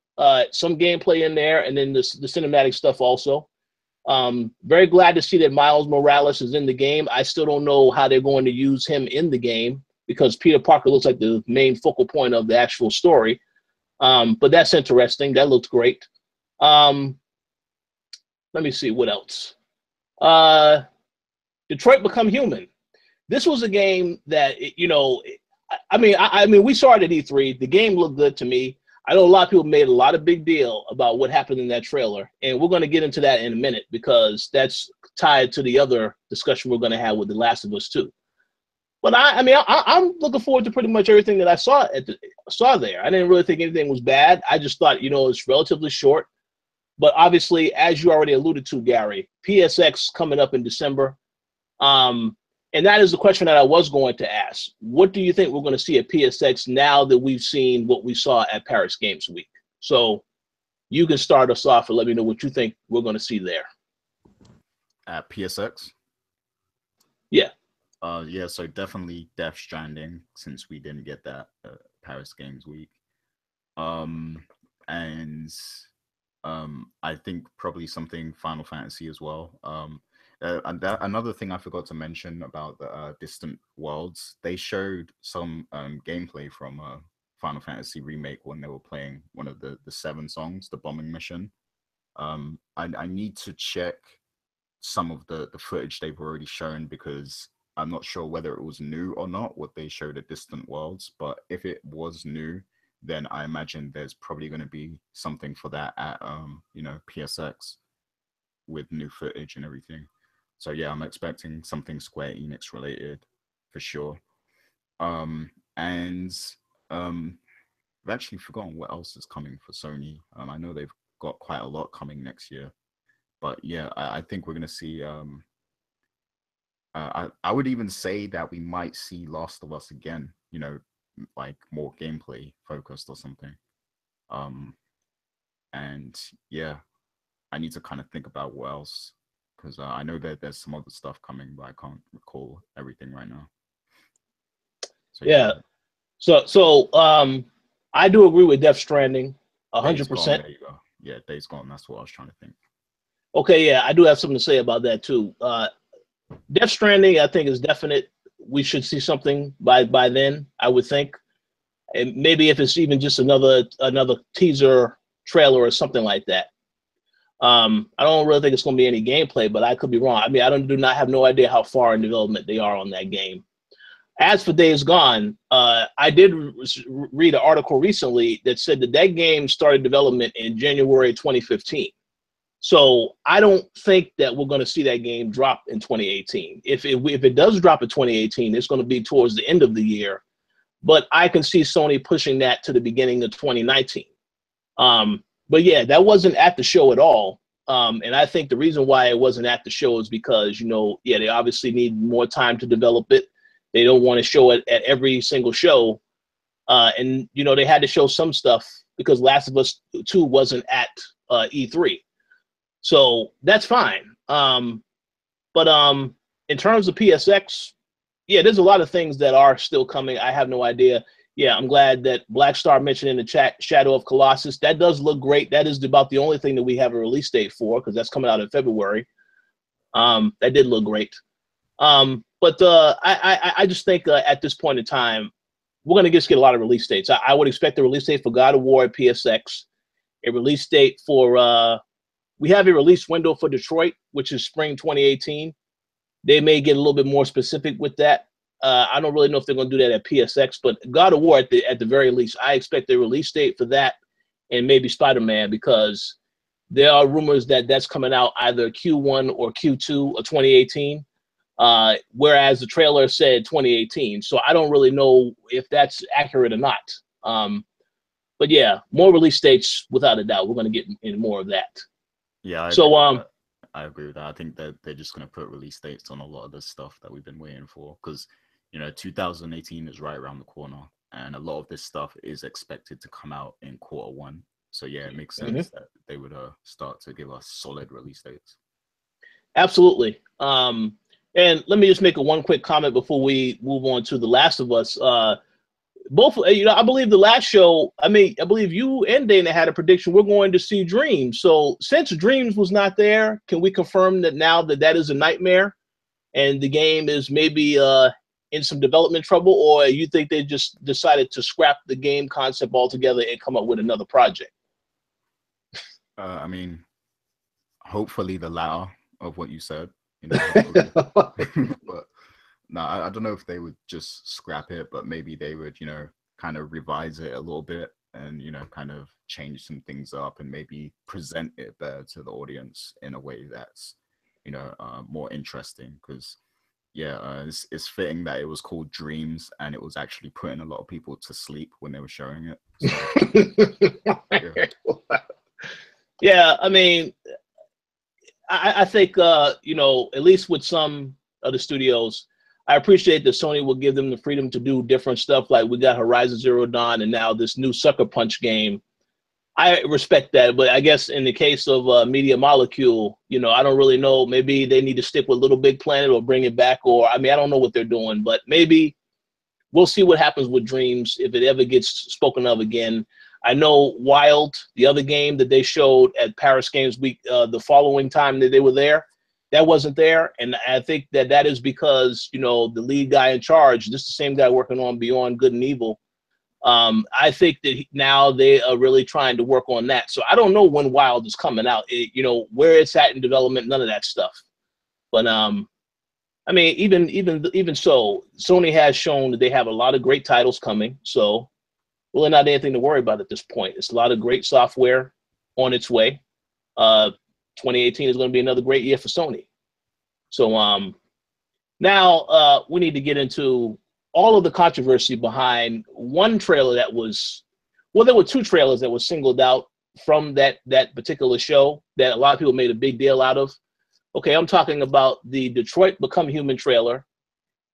Some gameplay in there, and then the cinematic stuff also. Very glad to see that Miles Morales is in the game. I still don't know how they're going to use him in the game because Peter Parker looks like the main focal point of the actual story. But that's interesting. That looked great. Let me see what else. Detroit Become Human. This was a game that I mean, we saw it at E3. The game looked good to me. I know a lot of people made a lot of big deal about what happened in that trailer, and we're going to get into that in a minute because that's tied to the other discussion we're going to have with The Last of Us 2. But I'm looking forward to pretty much everything that I saw there. I didn't really think anything was bad. I just thought, it's relatively short. But obviously, as you already alluded to, Gary, PSX coming up in December. And that is the question that I was going to ask. What do you think we're going to see at PSX now that we've seen what we saw at Paris Games Week? So you can start us off and let me know what you think we're going to see there. At PSX? Yeah. Yeah, so definitely Death Stranding, since we didn't get that Paris Games Week. And I think probably something Final Fantasy as well. Another thing I forgot to mention about the Distant Worlds, they showed some gameplay from Final Fantasy Remake when they were playing one of the 7 songs, the bombing mission. I need to check some of the footage they've already shown because I'm not sure whether it was new or not what they showed at Distant Worlds, but if it was new, then I imagine there's probably going to be something for that at you know, PSX with new footage and everything. So yeah, I'm expecting something Square Enix related for sure. And I've actually forgotten what else is coming for Sony. I know they've got quite a lot coming next year, but yeah, I think we're gonna see. I would even say that we might see Last of Us again. You know, like more gameplay focused or something. And yeah, I need to kind of think about what else, because I know that there's some other stuff coming, but I can't recall everything right now. So yeah. So I do agree with Death Stranding 100%. There you go. Yeah, Days Gone. That's what I was trying to think. Okay, yeah, I do have something to say about that too. Death Stranding, I think, is definite. We should see something by then, I would think. And maybe if it's even just another teaser trailer or something like that. I don't really think it's going to be any gameplay, but I could be wrong. I mean, do not have no idea how far in development they are on that game. As for Days Gone, I did read an article recently that said that game started development in January 2015. So I don't think that we're going to see that game drop in 2018. If it does drop in 2018, it's going to be towards the end of the year. But I can see Sony pushing that to the beginning of 2019. But yeah, that wasn't at the show at all. And I think the reason why it wasn't at the show is because, you know, yeah, they obviously need more time to develop it. They don't want to show it at every single show. And, you know, they had to show some stuff because Last of Us 2 wasn't at E3. So that's fine. But in terms of PSX, yeah, there's a lot of things that are still coming. I have no idea. Yeah, I'm glad that Black Star mentioned in the chat Shadow of Colossus. That does look great. That is about the only thing that we have a release date for, because that's coming out in February. That did look great. But I just think at this point in time, we're going to just get a lot of release dates. I would expect a release date for God of War at PSX, a release date for we have a release window for Detroit, which is spring 2018. They may get a little bit more specific with that. I don't really know if they're going to do that at PSX, but God of War at the very least, I expect a release date for that, and maybe Spider-Man, because there are rumors that that's coming out either Q1 or Q2 of 2018, whereas the trailer said 2018. So I don't really know if that's accurate or not. But yeah, more release dates without a doubt. We're going to get in more of that. Yeah. So I agree with that. I think that they're just going to put release dates on a lot of the stuff that we've been waiting for, because, you know, 2018 is right around the corner, and a lot of this stuff is expected to come out in Q1. So yeah, it makes sense that they would start to give us solid release dates. Absolutely. And let me just make one quick comment before we move on to The Last of Us. Both, you know, I believe the last show, I believe you and Dana had a prediction we're going to see Dreams. So since Dreams was not there, can we confirm that now that is a nightmare and the game is maybe in some development trouble, or you think they just decided to scrap the game concept altogether and come up with another project? I mean, hopefully the latter of what you said, you know. But no, I don't know if they would just scrap it, but maybe they would, you know, kind of revise it a little bit and, you know, kind of change some things up and maybe present it better to the audience in a way that's, you know, more interesting. Because yeah, it's fitting that it was called Dreams, and it was actually putting a lot of people to sleep when they were showing it. So, yeah. Yeah, I mean, I think, you know, at least with some of the studios, I appreciate that Sony will give them the freedom to do different stuff. Like we got Horizon Zero Dawn and now this new Sucker Punch game. I respect that, but I guess in the case of Media Molecule, you know, I don't really know. Maybe they need to stick with Little Big Planet or bring it back, or I mean, I don't know what they're doing, but maybe we'll see what happens with Dreams if it ever gets spoken of again. I know Wild, the other game that they showed at Paris Games Week the following time that they were there, that wasn't there. And I think that is because, you know, the lead guy in charge, this is the same guy working on Beyond Good and Evil. I think that now they are really trying to work on that. So I don't know when Wild is coming out, you know, where it's at in development, none of that stuff. But I mean, even so, Sony has shown that they have a lot of great titles coming. So really not anything to worry about at this point. It's a lot of great software on its way. 2018 is going to be another great year for Sony. So now we need to get into all of the controversy behind one trailer that was, well, there were two trailers that were singled out from that particular show that a lot of people made a big deal out of. Okay, I'm talking about the Detroit Become Human trailer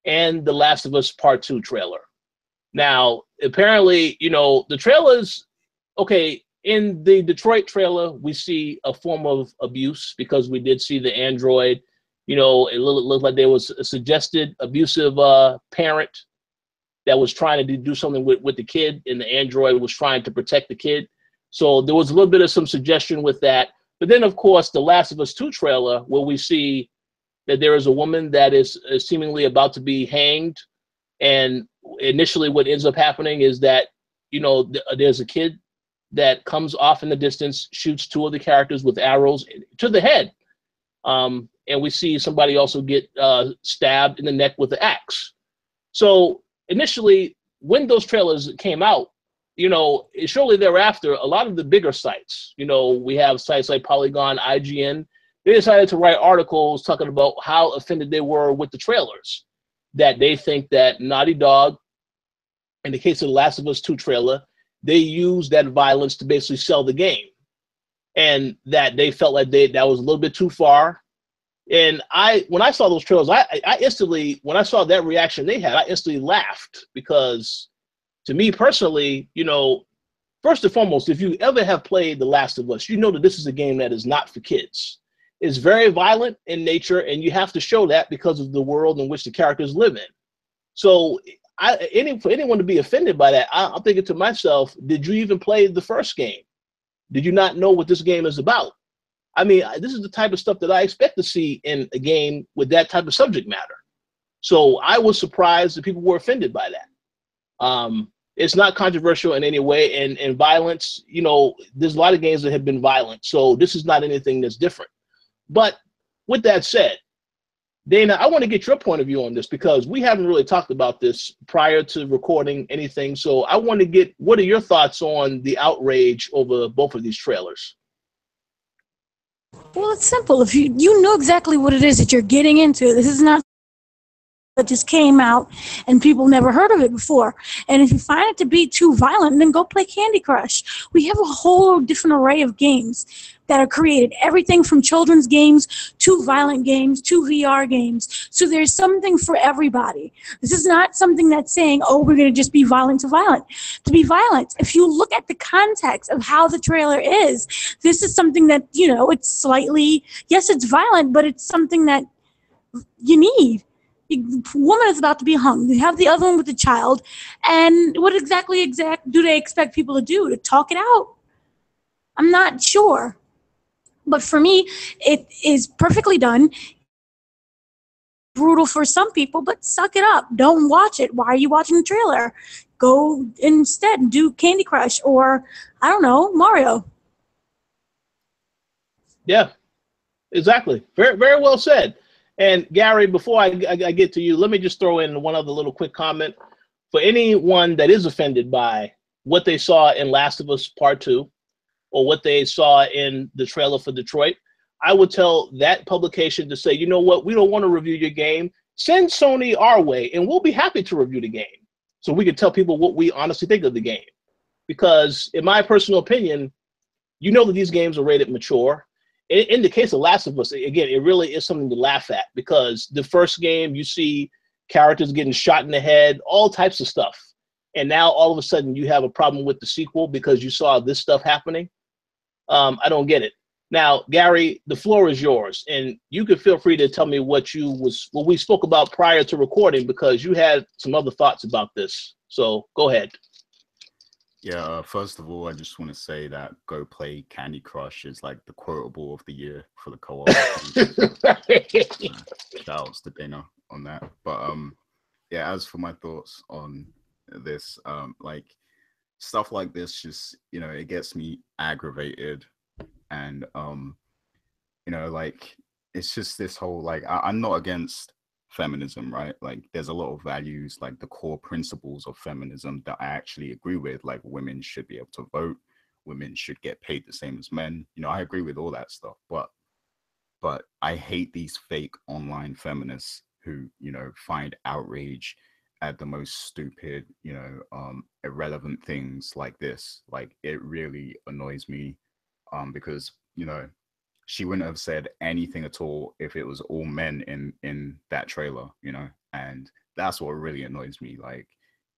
and The Last of Us Part 2 trailer. Now, apparently, you know, the trailers, okay, in the Detroit trailer, we see a form of abuse because we did see the android. You know, it looked like there was a suggested abusive parent that was trying to do something with the kid, and the android was trying to protect the kid. So there was a little bit of some suggestion with that. But then, of course, the Last of Us 2 trailer, where we see that there is a woman that is seemingly about to be hanged. And initially what ends up happening is that, you know, there's a kid that comes off in the distance, shoots two of the characters with arrows to the head. And we see somebody also get stabbed in the neck with the axe. So initially, when those trailers came out, you know, shortly thereafter, a lot of the bigger sites, you know, we have sites like Polygon, IGN, they decided to write articles talking about how offended they were with the trailers, that they think that Naughty Dog, in the case of the Last of Us 2 trailer, they used that violence to basically sell the game, and that they felt like that was a little bit too far. And when I saw those trailers, I instantly, when I saw that reaction they had, I instantly laughed, because to me personally, you know, first and foremost, if you ever have played The Last of Us, you know that this is a game that is not for kids. It's very violent in nature, and you have to show that because of the world in which the characters live in. So for anyone to be offended by that, I'm thinking to myself, did you even play the first game? Did you not know what this game is about? I mean, this is the type of stuff that I expect to see in a game with that type of subject matter. So I was surprised that people were offended by that. It's not controversial in any way, and violence, you know, there's a lot of games that have been violent, so this is not anything that's different. But with that said, Dana, I want to get your point of view on this, because we haven't really talked about this prior to recording anything. So I want to get, what are your thoughts on the outrage over both of these trailers? Well, it's simple. If you know exactly what it is that you're getting into, this is not that just came out and people never heard of it before. And if you find it to be too violent, then go play Candy Crush. We have a whole different array of games that are created, everything from children's games to violent games to VR games. So there's something for everybody. This is not something that's saying, oh, we're going to just be violent to violent. To be violent, if you look at the context of how the trailer is, this is something that, you know, it's slightly, yes, it's violent, but it's something that you need. Woman is about to be hung. You have the other one with the child, and what exactly do they expect people to do? To talk it out? I'm not sure. But for me, it is perfectly done. Brutal for some people, but suck it up. Don't watch it. Why are you watching the trailer? Go instead and do Candy Crush or, I don't know, Mario. Yeah, exactly. Very, very well said. And Gary, before I get to you, let me just throw in one other little quick comment. For anyone that is offended by what they saw in Last of Us Part 2 or what they saw in the trailer for Detroit, I would tell that publication to say, you know what, we don't want to review your game. Send Sony our way, and we'll be happy to review the game so we can tell people what we honestly think of the game. Because in my personal opinion, you know that these games are rated mature. In the case of Last of Us, again, it really is something to laugh at, because the first game, you see characters getting shot in the head, all types of stuff. And now all of a sudden you have a problem with the sequel because you saw this stuff happening. I don't get it. Now, Gary, the floor is yours, and you can feel free to tell me what we spoke about prior to recording, because you had some other thoughts about this. So go ahead. Yeah, first of all, I just want to say that go play Candy Crush is like the quotable of the year for the co-op. Shoutouts to Dana on that. But yeah, as for my thoughts on this, like stuff like this just, you know, it gets me aggravated. And you know, like it's just this whole, like, I'm not against feminism, right? Like there's a lot of values, like the core principles of feminism that I actually agree with, like women should be able to vote, women should get paid the same as men. You know, I agree with all that stuff, but I hate these fake online feminists who, you know, find outrage at the most stupid, you know, irrelevant things like this. Like it really annoys me, because, you know, she wouldn't have said anything at all if it was all men in that trailer, you know, and that's what really annoys me. Like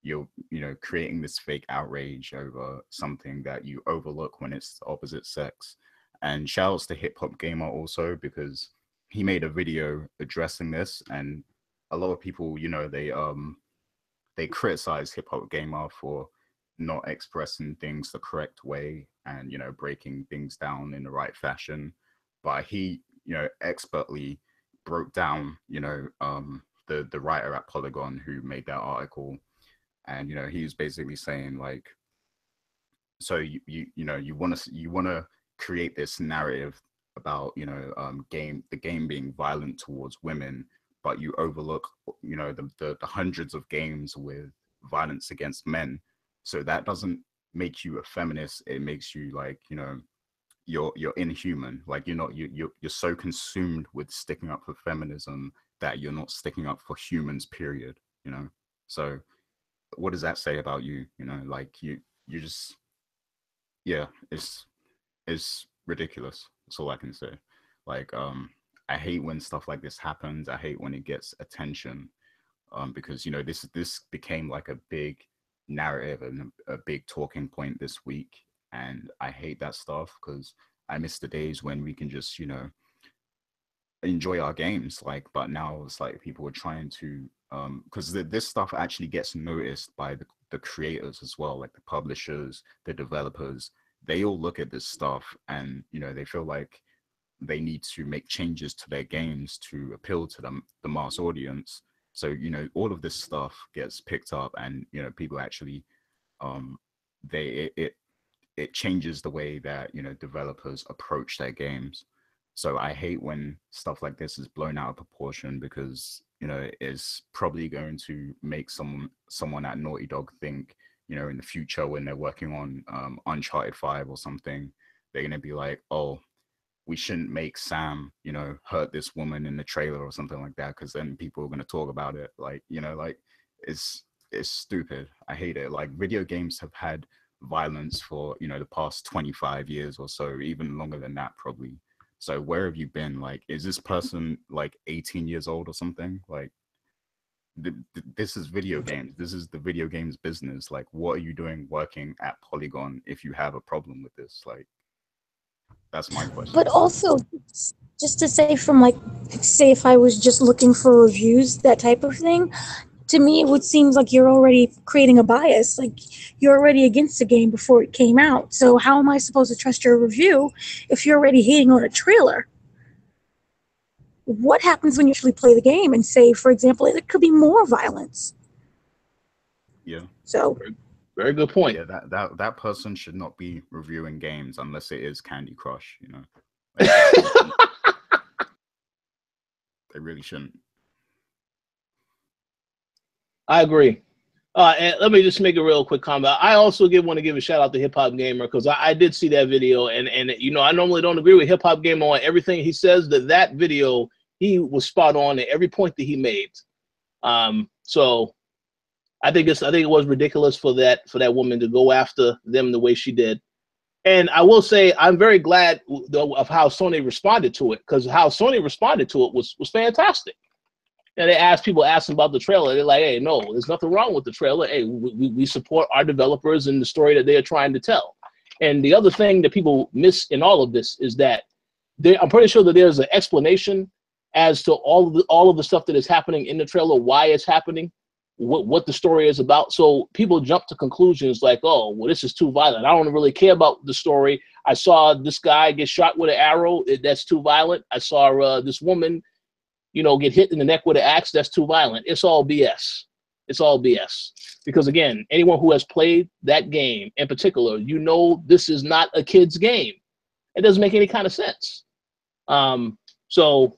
you're, you know, creating this fake outrage over something that you overlook when it's the opposite sex. And shout outs to Hip Hop Gamer also, because he made a video addressing this, and a lot of people, you know, they criticize Hip Hop Gamer for not expressing things the correct way and, you know, breaking things down in the right fashion. But he, you know, expertly broke down, you know, the writer at Polygon who made that article, and, you know, he was basically saying like, so you know, you want to create this narrative about, you know, the game being violent towards women, but you overlook, you know, the hundreds of games with violence against men. So that doesn't make you a feminist. It makes you like, you know, you're inhuman. Like you're so consumed with sticking up for feminism that you're not sticking up for humans, period, you know. So what does that say about you? You know, like you just, yeah, it's ridiculous. That's all I can say. Like I hate when stuff like this happens. I hate when it gets attention, because, you know, this became like a big narrative and a big talking point this week, and I hate that stuff because I miss the days when we can just, you know, enjoy our games. Like, but now it's like people are trying to, because this stuff actually gets noticed by the creators as well, like the publishers, the developers. They all look at this stuff and, you know, they feel like they need to make changes to their games to appeal to the mass audience. So, you know, all of this stuff gets picked up, and, you know, people actually, it changes the way that, you know, developers approach their games. So I hate when stuff like this is blown out of proportion, because, you know, it's probably going to make someone at Naughty Dog think, you know, in the future when they're working on Uncharted 5 or something, they're going to be like, oh, we shouldn't make Sam, you know, hurt this woman in the trailer or something like that, because then people are going to talk about it. Like, you know, like it's stupid. I hate it. Like video games have had violence for, you know, the past 25 years or so, even longer than that probably. So where have you been? Like, is this person like 18 years old or something? Like, this is video games. This is the video games business. Like, what are you doing working at Polygon if you have a problem with this? Like, that's my question. But also, just to say from like, say if I was just looking for reviews, that type of thing, to me it would seem like you're already creating a bias. Like you're already against the game before it came out. So how am I supposed to trust your review if you're already hating on a trailer? What happens when you actually play the game and say, for example, it could be more violence? Yeah. So very good point. Yeah, that person should not be reviewing games unless it is Candy Crush, you know. Like, they really shouldn't. I agree. And let me just make a real quick comment. I also want to give a shout out to Hip Hop Gamer, because I did see that video, and you know, I normally don't agree with Hip Hop Gamer on everything he says. That video, he was spot on at every point that he made. So I think it was ridiculous for that woman to go after them the way she did. And I will say I'm very glad of how Sony responded to it, because how Sony responded to it was fantastic. And they asked about the trailer. They're like, hey, no, there's nothing wrong with the trailer. Hey, we support our developers and the story that they are trying to tell. And the other thing that people miss in all of this is that I'm pretty sure that there's an explanation as to all of the stuff that is happening in the trailer, why it's happening, what the story is about. So people jump to conclusions like, oh, well, this is too violent. I don't really care about the story. I saw this guy get shot with an arrow. That's too violent. I saw this woman, you know, get hit in the neck with an axe. That's too violent. It's all BS. It's all BS. Because again, anyone who has played that game in particular, you know, this is not a kid's game. It doesn't make any kind of sense. So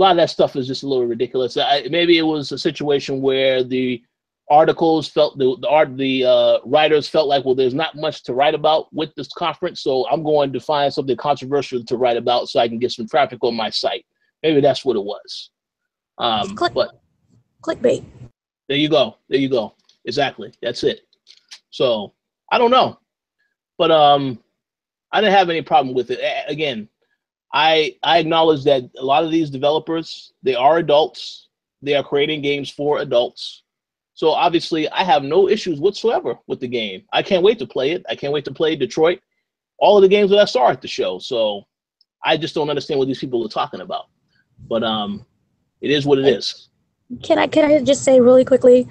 lot of that stuff is just a little ridiculous. Maybe it was a situation where the articles felt the writers felt like, well, there's not much to write about with this conference, so I'm going to find something controversial to write about so I can get some traffic on my site. Maybe that's what it was. But clickbait. There you go. Exactly. That's it. So I don't know, but I didn't have any problem with it. Again, I acknowledge that a lot of these developers, they are adults. They are creating games for adults. So obviously, I have no issues whatsoever with the game. I can't wait to play it. I can't wait to play Detroit. All of the games that I saw at the show. So I just don't understand what these people are talking about. But it is what it is. Can I just say really quickly,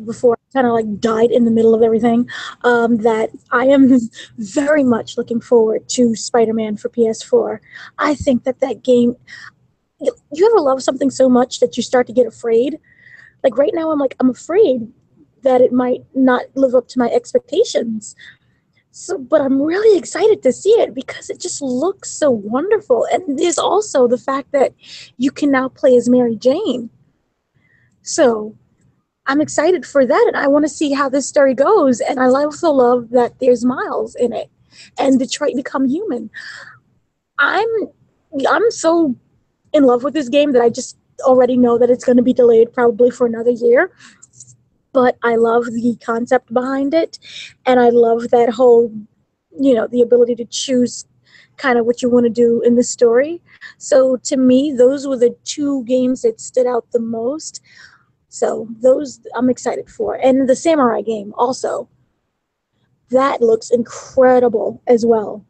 before I kind of like died in the middle of everything, that I am very much looking forward to Spider-Man for PS4. I think that game, you ever love something so much that you start to get afraid? Like right now, I'm afraid that it might not live up to my expectations. So, but I'm really excited to see it because it just looks so wonderful. And there's also the fact that you can now play as Mary Jane. So I'm excited for that, and I want to see how this story goes. And I also love that there's Miles in it, and Detroit Become Human. I'm so in love with this game that I just already know that it's going to be delayed probably for another year. But I love the concept behind it, and I love that whole, the ability to choose kind of what you want to do in the story. So to me, those were the two games that stood out the most. So those I'm excited for. And the Samurai game also. That looks incredible as well.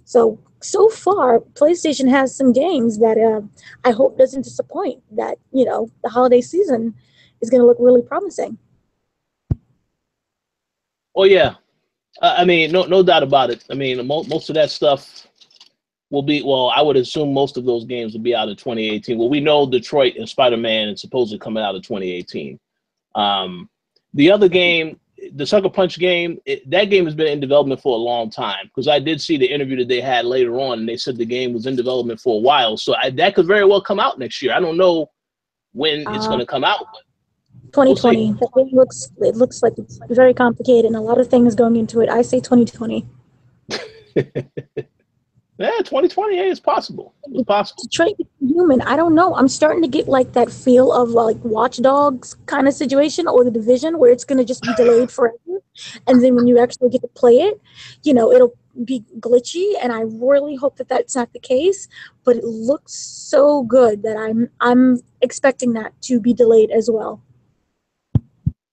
So far, PlayStation has some games that I hope doesn't disappoint. That, the holiday season is going to look really promising. Oh, yeah. I mean, no doubt about it. I mean, most of that stuff will be, well, I would assume most of those games will be out in 2018. Well, we know Detroit and Spider-Man is supposedly coming out in 2018. The other game, the Sucker Punch game, that game has been in development for a long time, because I did see the interview that they had later on, and they said the game was in development for a while. So that could very well come out next year. I don't know when it's going to come out. But 2020. We'll it looks like it's very complicated and a lot of things going into it. I say 2020. Yeah, 2020, it's possible. It's possible. Detroit Become Human, I don't know. I'm starting to get like that feel of like Watch Dogs kind of situation, or The Division, where it's going to just be delayed forever. And then when you actually get to play it, it'll be glitchy. And I really hope that that's not the case. But it looks so good that I'm expecting that to be delayed as well.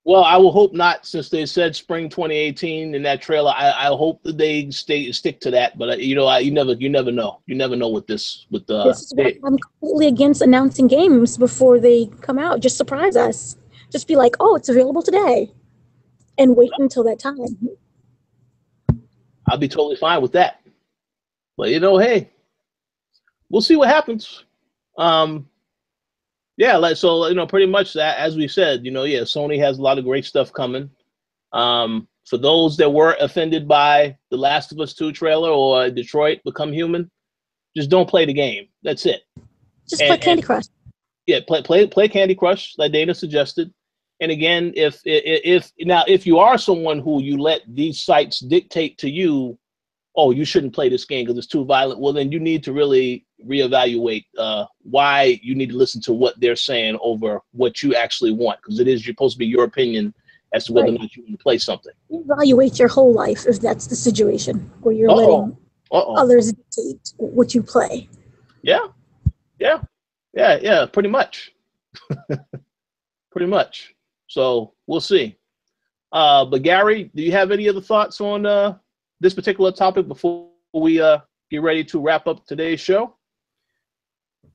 Well, I will hope not, since they said spring 2018 in that trailer. I hope that they stick to that. But you never know. You never know with this. This is why I'm completely against announcing games before they come out. Just surprise us. Just be like, oh, it's available today, and wait until that time. I'll be totally fine with that. But hey, we'll see what happens. Yeah, so pretty much that, as we said, Sony has a lot of great stuff coming. For those that were offended by the Last of Us 2 trailer or Detroit Become Human, just don't play the game. That's it. Just play Candy Crush. Yeah, play Candy Crush, like Dana suggested. And again, if you are someone who you let these sites dictate to you, oh, you shouldn't play this game because it's too violent, well, then you need to really reevaluate why you need to listen to what they're saying over what you actually want, because you're supposed to be your opinion as to whether or not you want to play something. Evaluate your whole life if that's the situation where you're letting others dictate what you play. Yeah, pretty much. Pretty much. So we'll see. But Gary, do you have any other thoughts on this particular topic before we get ready to wrap up today's show?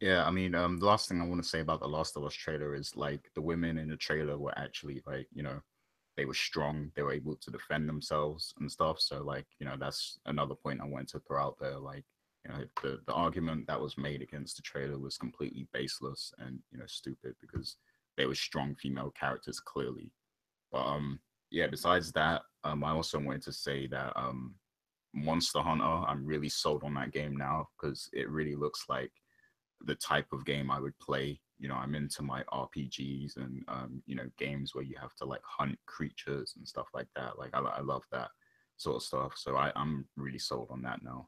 Yeah, I mean, the last thing I want to say about the Last of Us trailer is, like, the women in the trailer were actually, like, they were strong. They were able to defend themselves and stuff. So, like, that's another point I wanted to throw out there. Like, the argument that was made against the trailer was completely baseless and, stupid, because they were strong female characters, clearly. But, yeah, besides that, I also wanted to say that Monster Hunter, I'm really sold on that game now, because it really looks like the type of game I would play. You know, I'm into my RPGs and you know, games where you have to like hunt creatures and stuff like that. Like I love that sort of stuff. So I'm really sold on that now.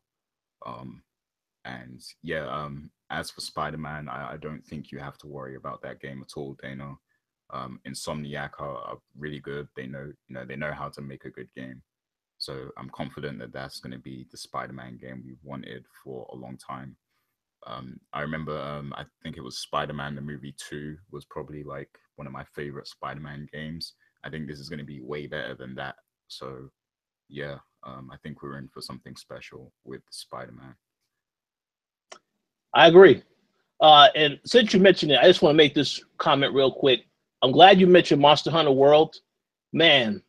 And yeah, as for Spider-Man, I don't think you have to worry about that game at all, Dana. Insomniac are really good. They know how to make a good game. So I'm confident that that's going to be the Spider-Man game we've wanted for a long time. I remember, I think it was Spider-Man the movie 2 was probably like one of my favorite Spider-Man games. I think this is going to be way better than that. So yeah, I think we're in for something special with Spider-Man. I agree. And since you mentioned it, I just want to make this comment real quick. I'm glad you mentioned Monster Hunter World. Man,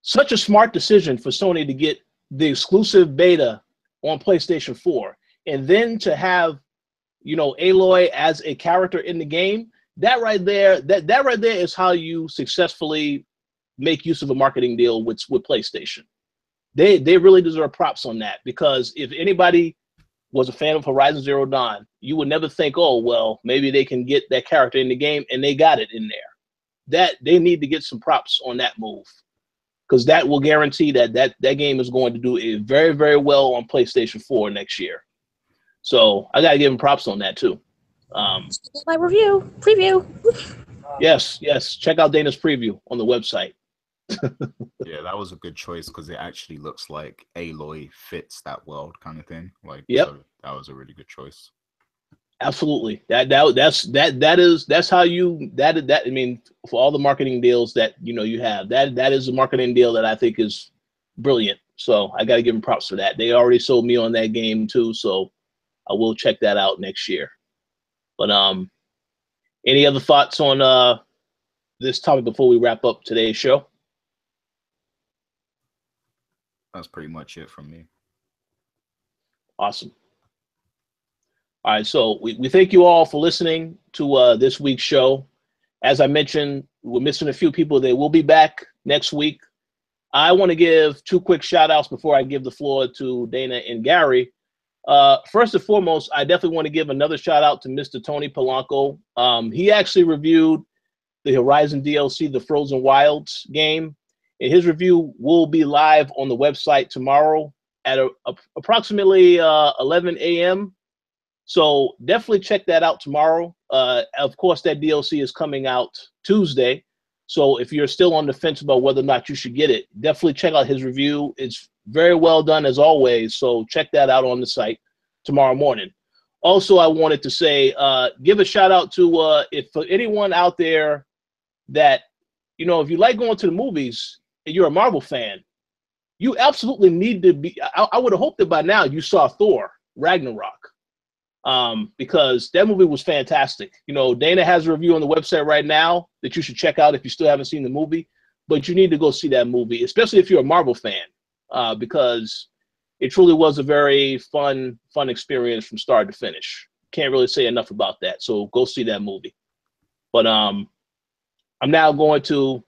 such a smart decision for Sony to get the exclusive beta on PlayStation 4. And then to have, you know, Aloy as a character in the game, that right there is how you successfully make use of a marketing deal with PlayStation. They really deserve props on that, because if anybody was a fan of Horizon Zero Dawn, you would never think, oh, well, maybe they can get that character in the game, and they got it in there. That they need to get some props on that move, because that will guarantee that game is going to do it very, very well on PlayStation 4 next year. So I got to give them props on that too. My preview. Yes. Check out Dana's preview on the website. Yeah, that was a good choice because it actually looks like Aloy fits that world kind of thing. Like, yep. So that was a really good choice. Absolutely. That's how you that I mean, for all the marketing deals that you have, that is a marketing deal that I think is brilliant. So I got to give them props for that. They already sold me on that game too, so I will check that out next year. But any other thoughts on this topic before we wrap up today's show? That's pretty much it from me. Awesome. All right, so we thank you all for listening to this week's show. As I mentioned, we're missing a few people. They will be back next week. I want to give 2 quick shout outs before I give the floor to Dana and Gary. First and foremost, I definitely want to give another shout out to Mr. Tony Polanco. He actually reviewed the Horizon DLC, the Frozen Wilds game, and his review will be live on the website tomorrow at approximately 11 a.m. So definitely check that out tomorrow. Of course, that DLC is coming out Tuesday. So if you're still on the fence about whether or not you should get it, definitely check out his review. It's very well done as always. So check that out on the site tomorrow morning. Also, I wanted to say, give a shout out to if for anyone out there that, if you like going to the movies and you're a Marvel fan, you absolutely need to be. I would have hoped that by now you saw Thor Ragnarok. Because that movie was fantastic. Dana has a review on the website right now that you should check out if you still haven't seen the movie, but you need to go see that movie, especially if you're a Marvel fan, because it truly was a very fun experience from start to finish. Can't really say enough about that. So go see that movie. But I'm now going to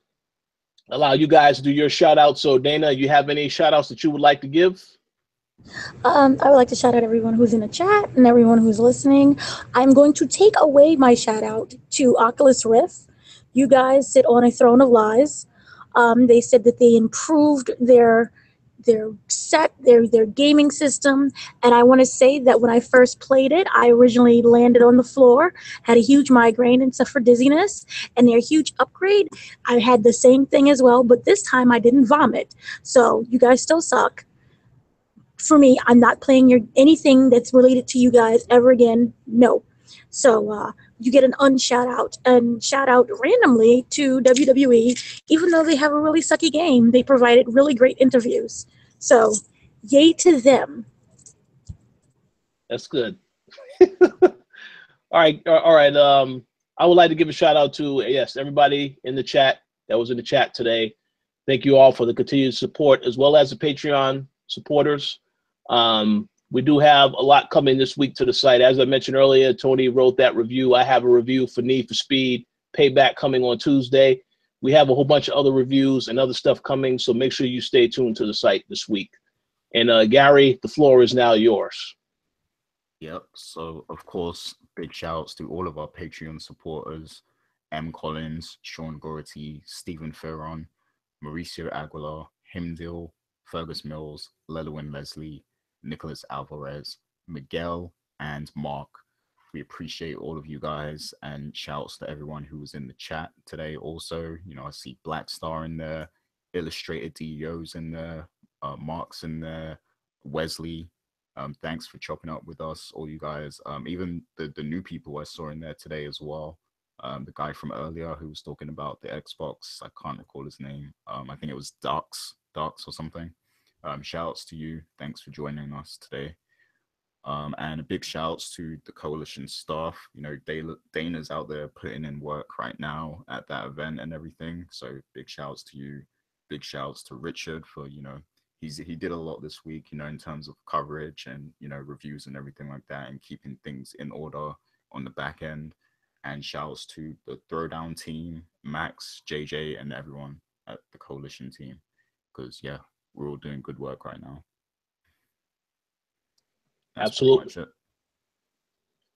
allow you guys to do your shout out. So Dana, you have any shout outs that you would like to give? I would like to shout out everyone who's in the chat and everyone who's listening. I'm going to take away my shout out to Oculus Rift. You guys sit on a throne of lies. They said that they improved their set, their gaming system, and I want to say that when I first played it, I originally landed on the floor, had a huge migraine and suffered dizziness, and their huge upgrade, I had the same thing as well, but this time I didn't vomit. So you guys still suck. For me, I'm not playing anything that's related to you guys ever again. No. So you get an unshout out and shout out randomly to WWE, even though they have a really sucky game. They provided really great interviews. So yay to them. That's good. All right. I would like to give a shout out to everybody in the chat that was in the chat today. Thank you all for the continued support, as well as the Patreon supporters. We do have a lot coming this week to the site. As I mentioned earlier, Tony wrote that review. I have a review for Need for Speed Payback coming on Tuesday. We have a whole bunch of other reviews and other stuff coming, so make sure you stay tuned to the site this week. And Gary, the floor is now yours. Yep. So, of course, big shouts to all of our Patreon supporters: M. Collins, Sean Gority, Stephen Ferron, Mauricio Aguilar, Himdil, Fergus Mills, Lelwyn Leslie, Nicholas Alvarez, Miguel, and Mark. We appreciate all of you guys, and shouts to everyone who was in the chat today. Also, I see Black Star in there, Illustrated DEO's in there, Mark's in there, Wesley. Thanks for chopping up with us, all you guys. Even the new people I saw in there today as well. The guy from earlier who was talking about the Xbox, I can't recall his name. I think it was Darks or something. Shouts to you. Thanks for joining us today. And a big shouts to the Koalition staff. Dana's out there putting in work right now at that event and everything. So big shouts to you. Big shouts to Richard for, he did a lot this week, in terms of coverage and, reviews and everything like that, and keeping things in order on the back end. And shouts to the Throwdown team, Max, JJ, and everyone at the Koalition team. Because, yeah, we're all doing good work right now. That's absolutely.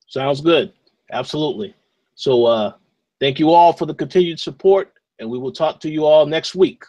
Sounds good. Absolutely. So thank you all for the continued support, and we will talk to you all next week.